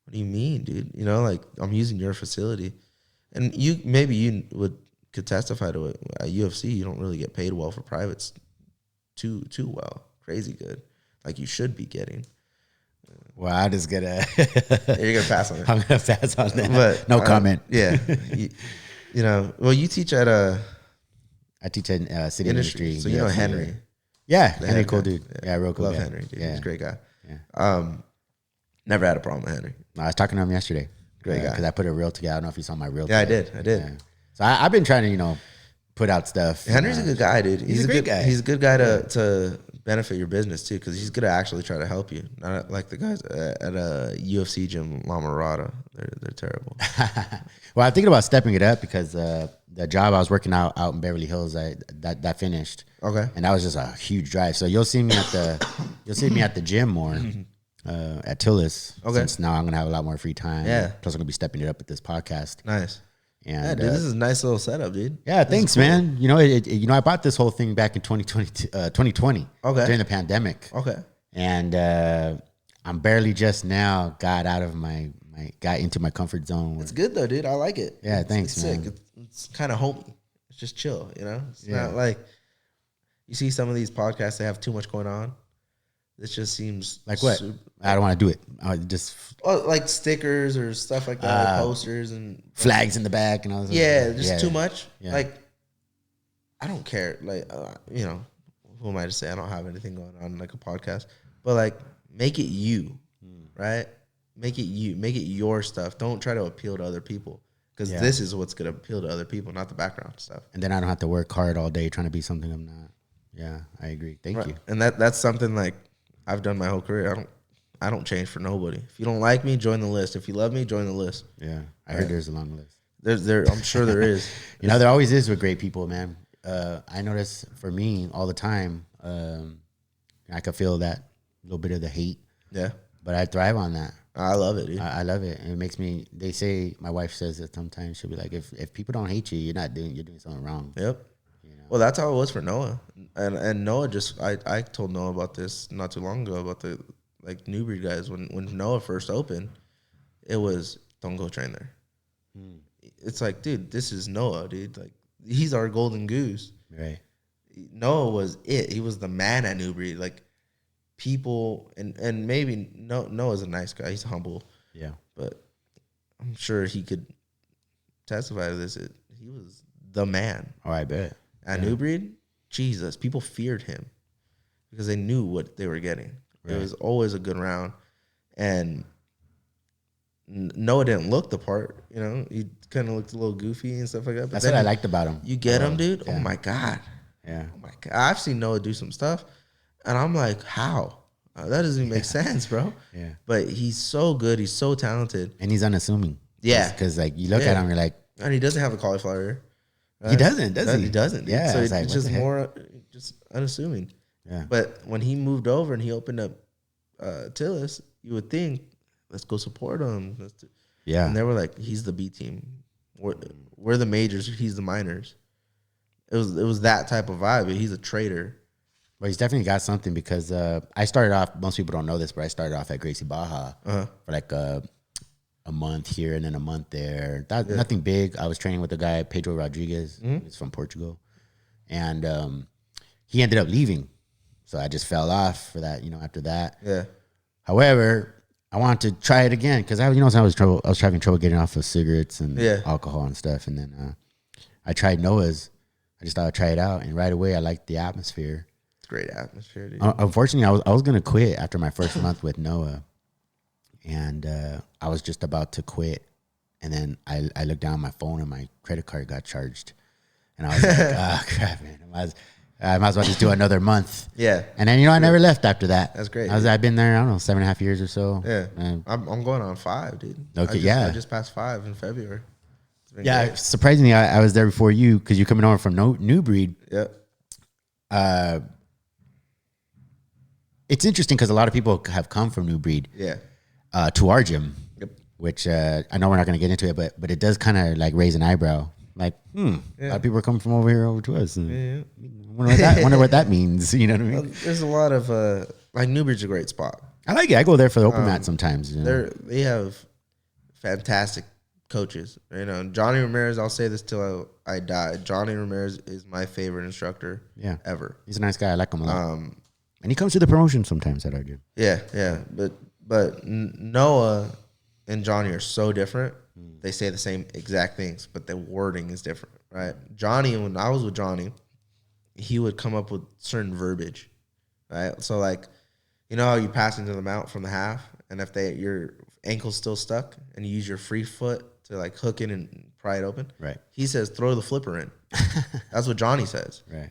what do you mean, dude? You know, like, I'm using your facility. And maybe you could testify to it. At UFC, you don't really get paid well for privates too well. Crazy good. Like you should be getting. Well, I'm just gonna. You're gonna pass on it. I'm gonna pass on that. But no comment. Yeah, you know. Well, you teach at I teach at City Industry. So you know Henry. Yeah, Henry, cool dude. Yeah, real cool. Love guy. Henry, dude. Yeah. He's a great guy. Yeah. Never had a problem with Henry. I was talking to him yesterday. Great guy. Because I put a reel together. I don't know if you saw my reel. Yeah, together. I did. Yeah. So I've been trying to, put out stuff. Henry's a good guy, dude. He's a great guy. He's a good guy to benefit your business too, because he's gonna actually try to help you. Not like the guys at a UFC gym, La Mirada. They're terrible. Well, I'm thinking about stepping it up because the job I was working out in Beverly Hills, that finished. Okay. And that was just a huge drive. So you'll see me at the gym more at Tillis. Okay. Since now I'm gonna have a lot more free time. Yeah. Plus I'm gonna be stepping it up with this podcast. Nice. And Yeah, dude, this is a nice little setup, dude. yeah, thanks, man. You know, I bought this whole thing back in 2020. Okay. During the pandemic. Okay. And I'm barely just now got into my comfort zone. It's good though, dude. I like it. Yeah, thanks, it's man. Sick. It's kind of homey. It's just chill, you know? It's not like you see some of these podcasts, they have too much going on. This just seems like what? I don't want to do it. I just like stickers or stuff like that, posters and flags in the back and all that. Yeah, just too much. Yeah. Like, I don't care. Like, you know, who am I to say I don't have anything going on like a podcast? But like, make it you, right? Make it you. Make it your stuff. Don't try to appeal to other people because this is what's gonna appeal to other people, not the background stuff. And then I don't have to work hard all day trying to be something I'm not. Yeah, I agree. Thank you. And that's something like I've done my whole career. I don't change for nobody. If you don't like me, join the list. If you love me, join the list. Yeah, I heard there's a long list. I'm sure there is. You know, there always is with great people, man. I notice for me all the time, I can feel that little bit of the hate. Yeah. But I thrive on that. I love it, dude. I love it. And it makes me, they say, my wife says that sometimes she'll be like, if people don't hate you, you're doing something wrong. Yep. You know? Well, that's how it was for Noah. And Noah I told Noah about this not too long ago about the like New Breed guys. When Noah first opened, it was don't go train there. It's like, dude, this is Noah, dude. Like he's our golden goose. Right. Noah was it. He was the man at New Breed. Like people and maybe Noah's a nice guy. He's humble. Yeah. But I'm sure he could testify to this. He was the man. Oh, I bet. At New Breed, Jesus, people feared him because they knew what they were getting. Right. It was always a good round. And Noah didn't look the part, you know. He kind of looked a little goofy and stuff like that. But that's what I liked about him. You get him, dude? Yeah. Oh, my God. Yeah. Oh, my God. I've seen Noah do some stuff, and I'm like, how? That doesn't even make sense, bro. Yeah. But he's so good. He's so talented. And he's unassuming. Yeah. Because, like, you look at him, you're like. And he doesn't have a cauliflower ear. Right? He doesn't, does he? He doesn't. Yeah. So it's like, just more just unassuming. Yeah. But when he moved over and he opened up Tillis, you would think, let's go support him. Yeah. And they were like, he's the B team. We're the majors. He's the minors. It was that type of vibe. He's a traitor. Well, he's definitely got something because I started off, most people don't know this, but I started off at Gracie Baja for like a month here and then a month there. Nothing big. I was training with a guy, Pedro Rodriguez. He's from Portugal. And he ended up leaving. So I just fell off for that, after that. Yeah. However, I wanted to try it again because I was having trouble getting off of cigarettes and alcohol and stuff. And then I tried Noah's. I just thought I'd try it out. And right away, I liked the atmosphere. It's a great atmosphere, dude. Unfortunately, I was going to quit after my first month with Noah. And I was just about to quit. And then I looked down at my phone and my credit card got charged. And I was like, oh, crap, man. I might as well just do another month. Yeah. And then, I never left after that. That's great. I've been there, I don't know, 7.5 years or so. Yeah. I'm going on 5, dude. Okay, I just passed 5 in February. Yeah, great. Surprisingly, I was there before you because you're coming over from New Breed. Yep. It's interesting because a lot of people have come from New Breed. Yeah. To our gym. Yep. Which I know we're not going to get into it, but it does kind of like raise an eyebrow. Like, a lot of people are coming from over here over to us. And wonder what that means. You know what I mean? Well, there's a lot of like New Breed's a great spot. I like it. I go there for the open mat sometimes. They have fantastic coaches. Johnny Ramirez. I'll say this till I die. Johnny Ramirez is my favorite instructor. Ever. He's a nice guy. I like him a lot. And he comes to the promotion sometimes at our gym. Yeah. But Noah and Johnny are so different. They say the same exact things, but the wording is different, right? Johnny, when I was with Johnny, he would come up with certain verbiage, right? So like, how you pass into the mount from the half, and if your ankle's still stuck, and you use your free foot to like hook in and pry it open, right? He says throw the flipper in. That's what Johnny says. Right.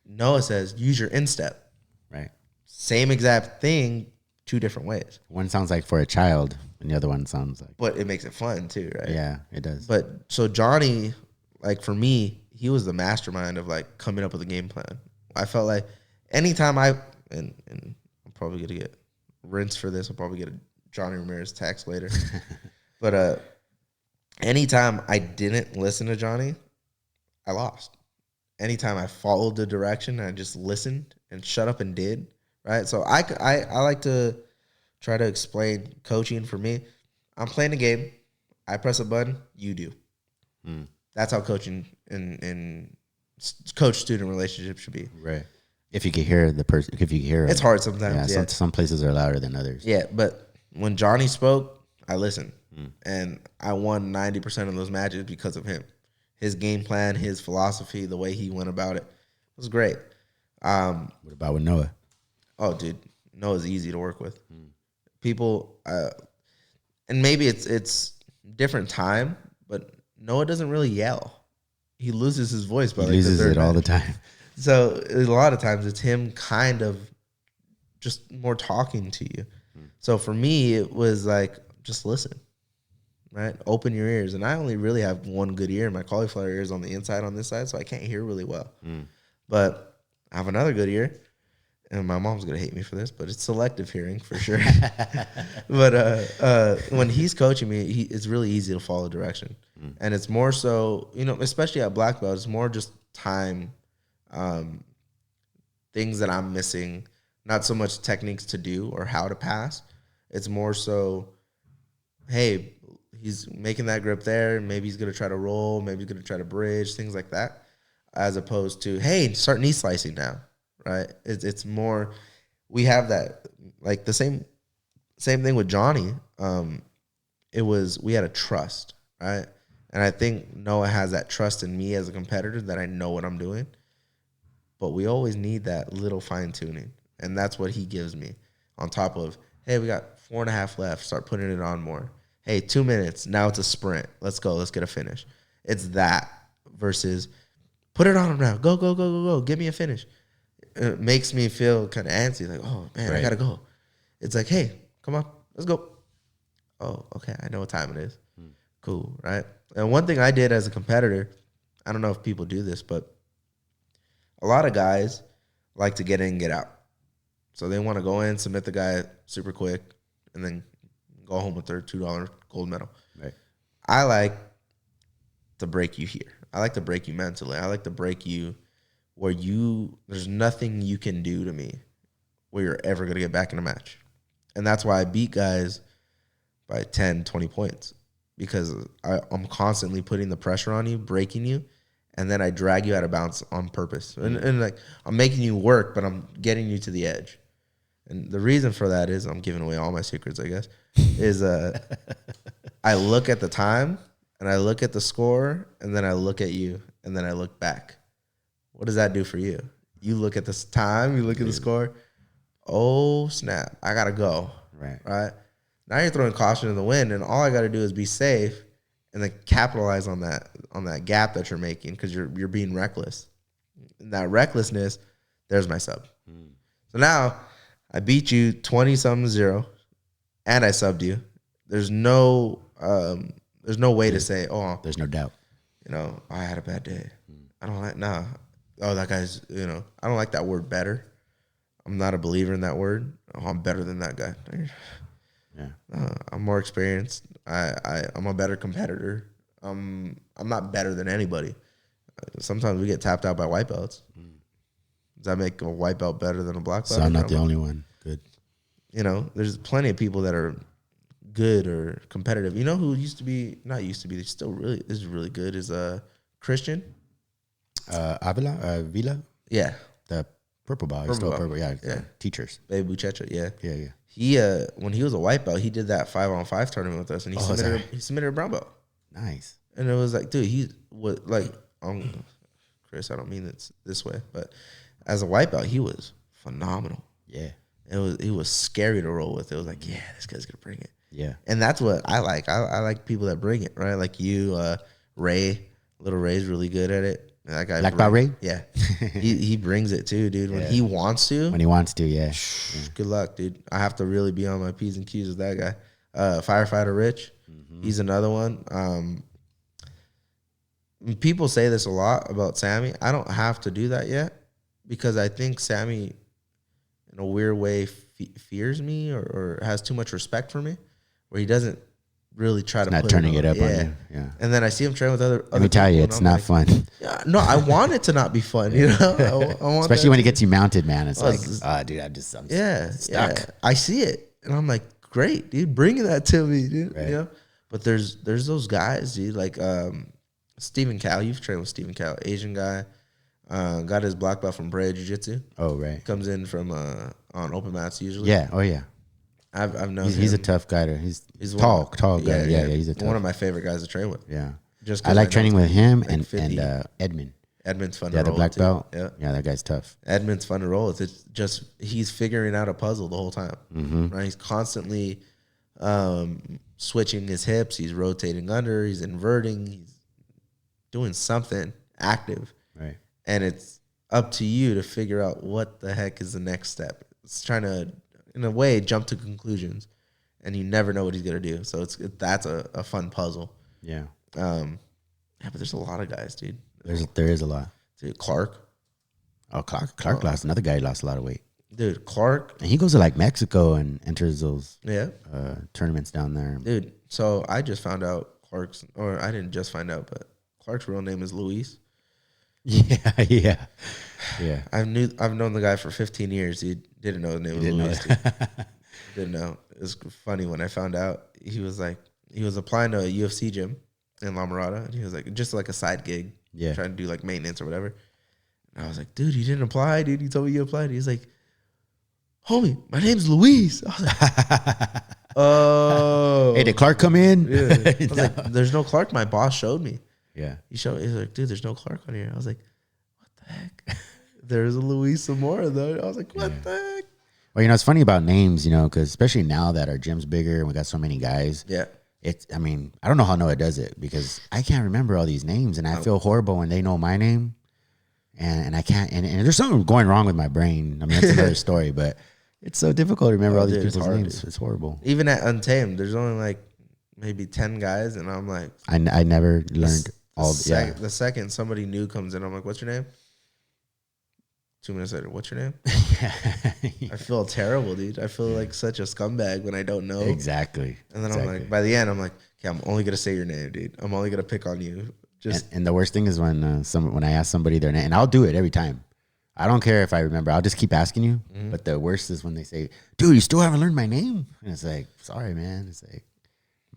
Noah says use your instep. Right. Same exact thing, 2 different ways. One sounds like for a child, and the other one sounds like. But it makes it fun too, right? Yeah, it does. But so Johnny, like for me, he was the mastermind of like coming up with a game plan. I felt like anytime and I'm probably gonna get rinsed for this. I'll probably get a Johnny Ramirez text later. But anytime I didn't listen to Johnny, I lost. Anytime I followed the direction and I just listened and shut up and did, right? So I like to try to explain coaching for me. I'm playing a game. I press a button. You do. That's how coaching and coach-student relationship should be. Right. If you can hear the person, if you can hear it's hard sometimes. Yeah, some places are louder than others. Yeah, but when Johnny spoke, I listened. And I won 90% of those matches because of him. His game plan, his philosophy, the way he went about it was great. What about with Noah? Oh, dude, Noah's easy to work with. People, and maybe it's different time, but Noah doesn't really yell. He loses his voice. He loses it all the time. So a lot of times it's him kind of just more talking to you. So for me, it was like, just listen. Right? Open your ears. And I only really have one good ear. My cauliflower ear is on the inside on this side, so I can't hear really well. But I have another good ear. And my mom's going to hate me for this, but it's selective hearing for sure. But when he's coaching me, it's really easy to follow direction. And it's more so, especially at black belt, it's more just time, things that I'm missing, not so much techniques to do or how to pass. It's more so, hey, he's making that grip there. Maybe he's going to try to roll. Maybe he's going to try to bridge, things like that, as opposed to, hey, start knee slicing now, right? It's more, we have that, like the same thing with Johnny. We had a trust, right? And I think Noah has that trust in me as a competitor that I know what I'm doing. But we always need that little fine tuning. And that's what he gives me on top of, hey, we got 4.5 left. Start putting it on more. Hey, 2 minutes. Now it's a sprint. Let's go. Let's get a finish. It's that versus put it on him now. Go, go, go, go, go. Give me a finish. It makes me feel kind of antsy. Like, oh, man, right. I got to go. It's like, hey, come on. Let's go. Oh, okay. I know what time it is. Cool, right? And one thing I did as a competitor, I don't know if people do this, but a lot of guys like to get in and get out. So they want to go in, submit the guy super quick, and then go home with their $2 gold medal. Right. I like to break you here. I like to break you mentally. I like to break you where there's nothing you can do to me where you're ever going to get back in a match. And that's why I beat guys by 10, 20 points, because I'm constantly putting the pressure on you, breaking you, and then I drag you out of bounds on purpose. And like, I'm making you work, but I'm getting you to the edge. And the reason for that is, I'm giving away all my secrets, I guess, is I look at the time, and I look at the score, and then I look at you, and then I look back. What does that do for you? You look at this time, you look at the score. Oh, snap. I got to go. Right? Now you're throwing caution in the wind, and all I got to do is be safe and then capitalize on that gap that you're making, because you're being reckless. And that recklessness, there's my sub. So now I beat you 20-0, and I subbed you. There's no way to say, oh, there's no doubt. I had a bad day. I don't like, nah. Oh, that guy's, I don't like that word better. I'm not a believer in that word. Oh, I'm better than that guy. Yeah. I'm more experienced. I'm a better competitor. I'm not better than anybody. Sometimes we get tapped out by white belts. Does that make a white belt better than a black belt? So I'm not the only one. Good. There's plenty of people that are good or competitive. You know who is still really is really good is Christian. Vila? Yeah. The purple ball. He's still purple. Yeah. Teachers. Baby Buchecha, yeah. Yeah. He when he was a white belt, he did that 5-on-5 tournament with us, and he submitted a brown belt. Nice. And it was like, dude, Chris, I don't mean it's this way, but as a white belt, he was phenomenal. Yeah. He was scary to roll with. It was like, yeah, this guy's gonna bring it. Yeah. And that's what I like. I like people that bring it, right? Like you, Ray. Little Ray's really good at it. That guy, Black Belt Ray? Yeah, he brings it too, dude. When he wants to. When he wants to, yeah. Good luck, dude. I have to really be on my P's and Q's with that guy. Firefighter Rich, he's another one. People say this a lot about Sammy. I don't have to do that yet because I think Sammy, in a weird way, fears me or has too much respect for me, where he doesn't really try to not turning it up on you. Yeah. And then I see him train with other Let me tell you, it's not fun. Yeah, no, I want it to not be fun, you know? I want Especially when it gets you mounted, man. It's like, dude, I'm stuck. Yeah. I see it. And I'm like, great, dude, bring that to me, dude. Right. You know? But there's those guys, dude, like Stephen Cow. You've trained with Stephen Cow, Asian guy. Got his black belt from Jiu-Jitsu. Oh, right. Comes in from on open mats usually. Yeah. Oh, yeah. I've known he's a tough guy. He's tall guy. Yeah, he's one of my favorite guys to train with. Yeah. I like training with him and Edmund. Edmund's fun to roll. Yeah, the black belt. Yeah. Yeah, that guy's tough. Edmund's fun to roll with. It's just he's figuring out a puzzle the whole time. Right? He's constantly switching his hips. He's rotating under. He's inverting. He's doing something active. Right. And it's up to you to figure out what the heck is the next step. It's trying to, in a way, jump to conclusions, and you never know what he's gonna do. So that's a fun puzzle. Yeah. But there's a lot of guys, dude. There is a lot. Dude, Clark. Oh, Clark lost. Another guy lost a lot of weight. Dude, Clark. And he goes to like Mexico and enters those tournaments down there. Dude, so I just found out I didn't just find out, but Clark's real name is Luis. Yeah. I've known the guy for 15 years. He didn't know the name of Luis. Didn't know. It was funny when I found out. He was applying to a UFC gym in La Mirada, and he was like, just like a side gig, trying to do like maintenance or whatever. And I was like, dude, you didn't apply, dude. You told me you applied. He's like, homie, my name's Luis. I was like, oh. Hey, did Clark come in? Yeah. I was like, there's no Clark. My boss showed me. Yeah. He's like, dude, there's no Clark on here. I was like, what the heck? There's a Luis Zamora, though. I was like, what the heck? Well, it's funny about names, because especially now that our gym's bigger and we got so many guys. Yeah. I don't know how Noah does it because I can't remember all these names, and I feel horrible when they know my name, and I can't. And there's something going wrong with my brain. That's another story, but it's so difficult to remember all these people's names. It's horrible. Even at Untamed, there's only like maybe 10 guys, and I'm like, I never learned all. The second somebody new comes in, I'm like, what's your name? 2 minutes later, what's your name? I feel terrible, dude. I feel like such a scumbag when I don't know. Exactly. And then I'm like, by the end, I'm like, okay, I'm only gonna say your name, dude. I'm only gonna pick on you. And the worst thing is when I ask somebody their name, and I'll do it every time. I don't care if I remember. I'll just keep asking you. Mm-hmm. But the worst is when they say, dude, you still haven't learned my name? And it's like, sorry, man. It's like,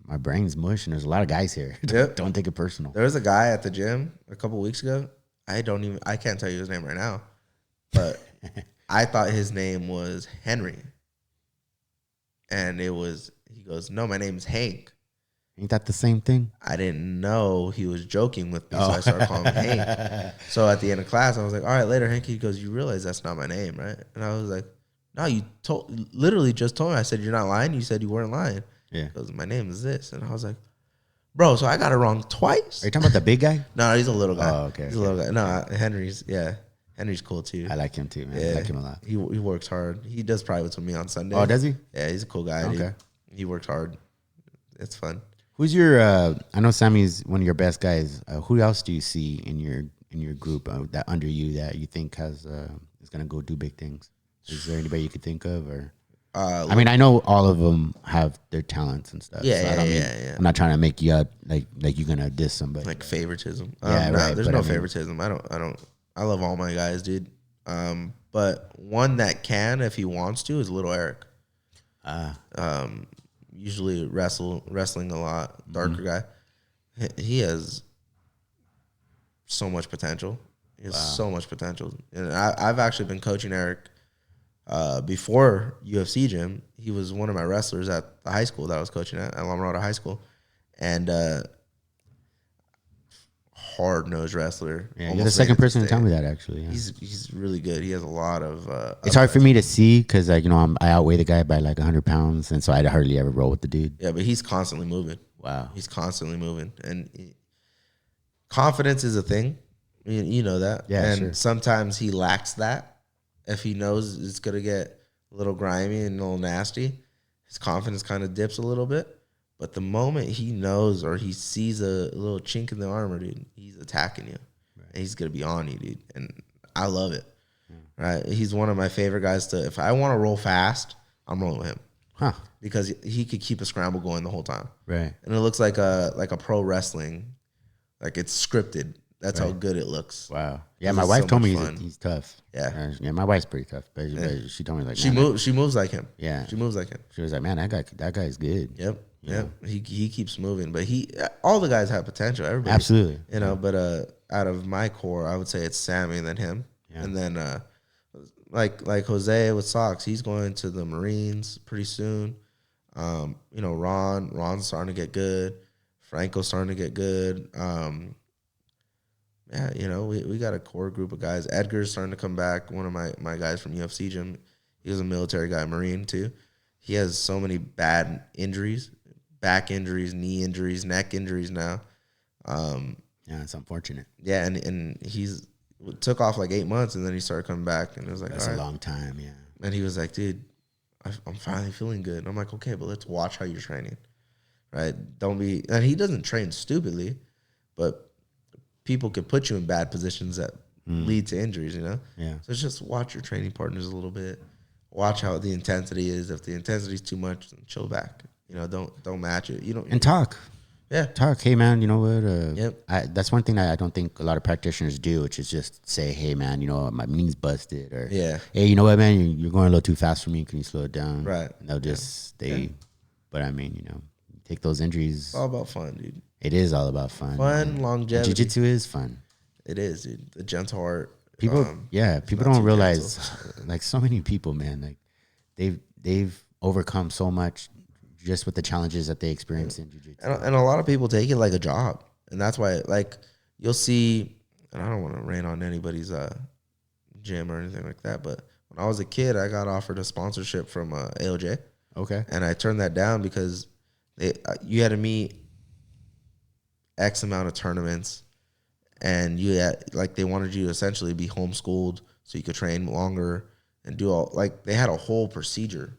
my brain's mush, and there's a lot of guys here. Don't take it personal. There was a guy at the gym a couple weeks ago. I can't tell you his name right now. But I thought his name was Henry. And he goes, no, my name's Hank. Ain't that the same thing? I didn't know he was joking with me, so I started calling him Hank. So at the end of class, I was like, all right, later, Hank. He goes, you realize that's not my name, right? And I was like, no, you literally just told me. I said, you're not lying? You said you weren't lying. Yeah. He goes, my name is this. And I was like, bro, so I got it wrong twice? Are you talking about the big guy? No, he's a little guy. Oh, okay. He's a little guy. No, Henry's cool too. I like him too, man. I like him a lot. He works hard. He does privates with me on Sunday. Oh, does he? Yeah, he's a cool guy. Okay. Dude. He works hard. It's fun. Who's your? I know Sammy's one of your best guys. Who else do you see in your group that under you that you think is gonna go do big things? Is there anybody you could think of, or? I know all of them have their talents and stuff. Yeah. I'm not trying to make you out like you're gonna diss somebody. Like favoritism. Yeah, right. There's no favoritism. I love all my guys, dude. But one that can, if he wants to, is Little Eric. Usually wrestling a lot, darker guy. He has so much potential. He has so much potential. And I've actually been coaching Eric before UFC gym. He was one of my wrestlers at the high school that I was coaching at La Mirada High School. And hard-nosed wrestler. Yeah, you're the second person to tell me that, actually. Yeah. He's really good. He has a lot of... it's hard for me to see because, I outweigh the guy by like 100 pounds, and so I hardly ever roll with the dude. Yeah, but he's constantly moving. Wow. He's constantly moving. And confidence is a thing, You know that. Yeah, and sure. sometimes he lacks that. If he knows it's going to get a little grimy and a little nasty, his confidence kind of dips a little bit. But the moment he knows or he sees a little chink in the armor, dude, he's attacking you. Right. And he's going to be on you, dude. And I love it. Right? He's one of my favorite guys to, if I want to roll fast, I'm rolling with him. Huh. Because he could keep a scramble going the whole time. Right. And it looks like a pro wrestling. Like it's scripted. That's how good it looks. Wow. Yeah, my wife told me he's tough. Yeah. Yeah, my wife's pretty tough. But she told me like she moves like him. Yeah. She moves like him. She was like, man, that guy's good. Yep. Yep. He keeps moving. But all the guys have potential. Everybody. Absolutely. You know, but out of my core, I would say it's Sammy and then him. Yeah. And then like Jose with Sox, he's going to the Marines pretty soon. You know, Ron's starting to get good. Franco's starting to get good. Yeah, you know, we got a core group of guys. Edgar's starting to come back. One of my guys from UFC gym. He was a military guy, Marine too. He has so many bad injuries, back injuries, knee injuries, neck injuries now. Yeah, it's unfortunate. Yeah, and he's took off like 8 months, and then he started coming back, and it was like, that's a long time, yeah. And he was like, dude, I'm finally feeling good. And I'm like, okay, but let's watch how you're training, right? Don't be, and he doesn't train stupidly, but people could put you in bad positions that lead to injuries, you know? Yeah. So it's just watch your training partners a little bit. Watch how the intensity is. If the intensity is too much, then chill back. You know, don't match it. You don't. And talk. Yeah. Talk. Hey, man, you know what? Yep. That's one thing that I don't think a lot of practitioners do, which is just say, hey, man, you know, my knee's busted. Or, hey, you know what, man, you're going a little too fast for me. Can you slow it down? Right. And they'll just but I mean, you know, take those injuries. It's all about fun, dude. It is all about fun. Fun, longevity. Jiu-Jitsu is fun. It is, dude. The gentle heart. People, people don't realize, like so many people, man, like they've overcome so much just with the challenges that they experience in Jiu-Jitsu. And a lot of people take it like a job. And that's why, like, you'll see, and I don't want to rain on anybody's gym or anything like that, but when I was a kid, I got offered a sponsorship from ALJ. Okay. And I turned that down because you had to meet X amount of tournaments, and they wanted you to essentially be homeschooled so you could train longer and do all, like, they had a whole procedure.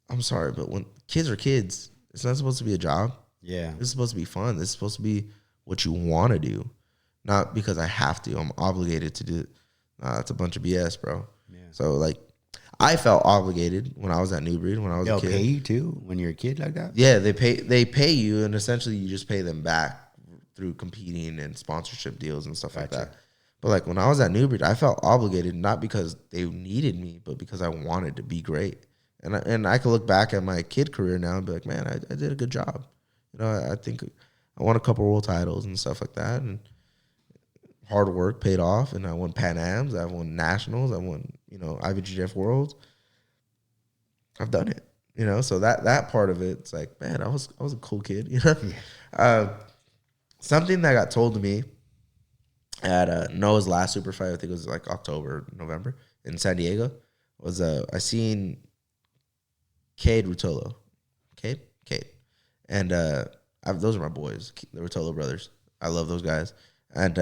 I'm sorry, but when kids are kids, it's not supposed to be a job. Yeah. This is supposed to be fun. This is supposed to be what you want to do, not because I have to. I'm obligated to do it. It's a bunch of BS, bro. Yeah. So, like, I felt obligated when I was at New Breed, when I was a kid. They'll pay you too when you're a kid like that? Yeah, they pay you, and essentially you just pay them back through competing and sponsorship deals and stuff like that. But like when I was at New Breed, I felt obligated, not because they needed me, but because I wanted to be great. And I could look back at my kid career now and be like, man, I did a good job. You know, I think I won a couple world titles and stuff like that, and hard work paid off. And I won Pan Ams, I won nationals, I won, you know, IBJJF Worlds. I've done it, you know. So that part of it, it's like, man, I was a cool kid, you know. Yeah. Something that got told to me at Noah's last super fight, I think it was like October, November in San Diego, was I seen Cade Rutolo. Cade. And those are my boys, the Rutolo brothers. I love those guys. And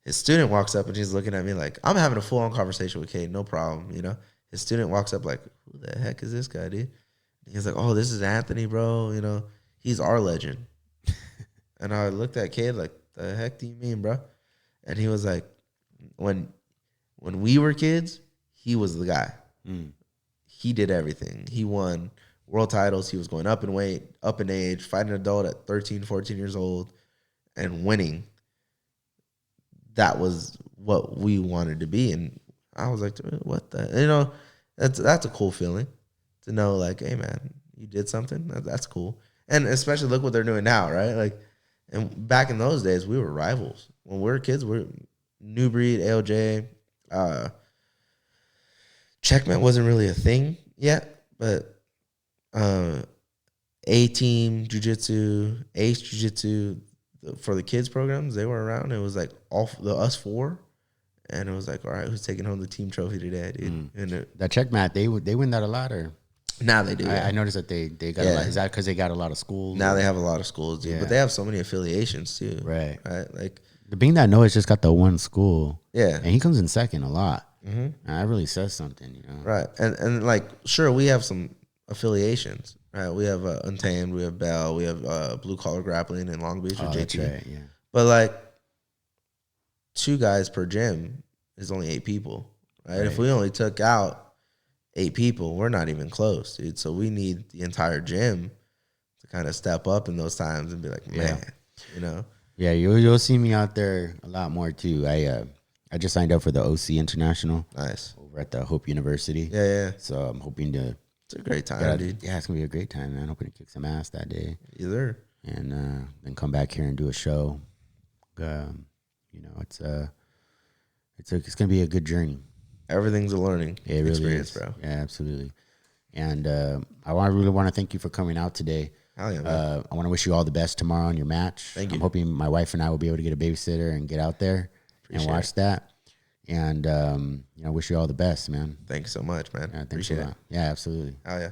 his student walks up and he's looking at me like, I'm having a full-on conversation with Cade, no problem, you know. His student walks up like, who the heck is this guy, dude? And he's like, oh, this is Anthony, bro. You know, he's our legend. And I looked at Cade like, the heck do you mean, bro? And he was like, when we were kids, he was the guy. He did everything. He won world titles. He was going up in weight, up in age, fighting an adult at 13, 14 years old, and winning. That was what we wanted to be. And I was like, what the? You know, that's a cool feeling to know, like, hey, man, you did something. That's cool. And especially look what they're doing now, right? Like, and back in those days, we were rivals. When we were kids, we were New Breed, ALJ. Checkmate wasn't really a thing yet, but A-Team, Jiu-Jitsu, Ace Jiu-Jitsu, for the kids programs, they were around. It was like us four, and it was like, all right, who's taking home the team trophy today, dude? And that Checkmate, they win that a lot, or? Now they do. I noticed that they got a lot. Is that because they got a lot of schools? Now they have a lot of schools, dude. Yeah. But they have so many affiliations too. Right. Like being that Noah's just got the one school, Yeah. and he comes in second a lot. And that really says something, you know. Right. And like, sure, we have some affiliations, right? We have Untamed, we have Bell, we have Blue Collar Grappling in Long Beach with JT. That's right, yeah. But like 2 guys per gym is only 8 people, right? If we only took out 8 people, we're not even close, dude. So we need the entire gym to kind of step up in those times and be like, man, you know? Yeah, you'll see me out there a lot more too. I just signed up for the OC International. Nice. Over at the Hope University. Yeah. So I'm hoping to. It's a great time, dude. Yeah, it's gonna be a great time, man. Hoping to kick some ass that day. Either. And then come back here and do a show. You know, it's gonna be a good journey. Everything's a learning experience, bro. Yeah, absolutely. And I really want to thank you for coming out today. Hell yeah, man. I want to wish you all the best tomorrow on your match. Thank you. I'm hoping my wife and I will be able to get a babysitter and get out there and watch that. And you know, wish you all the best, man. Thanks so much, man. Yeah, thanks Appreciate a lot. Yeah, absolutely. Hell yeah.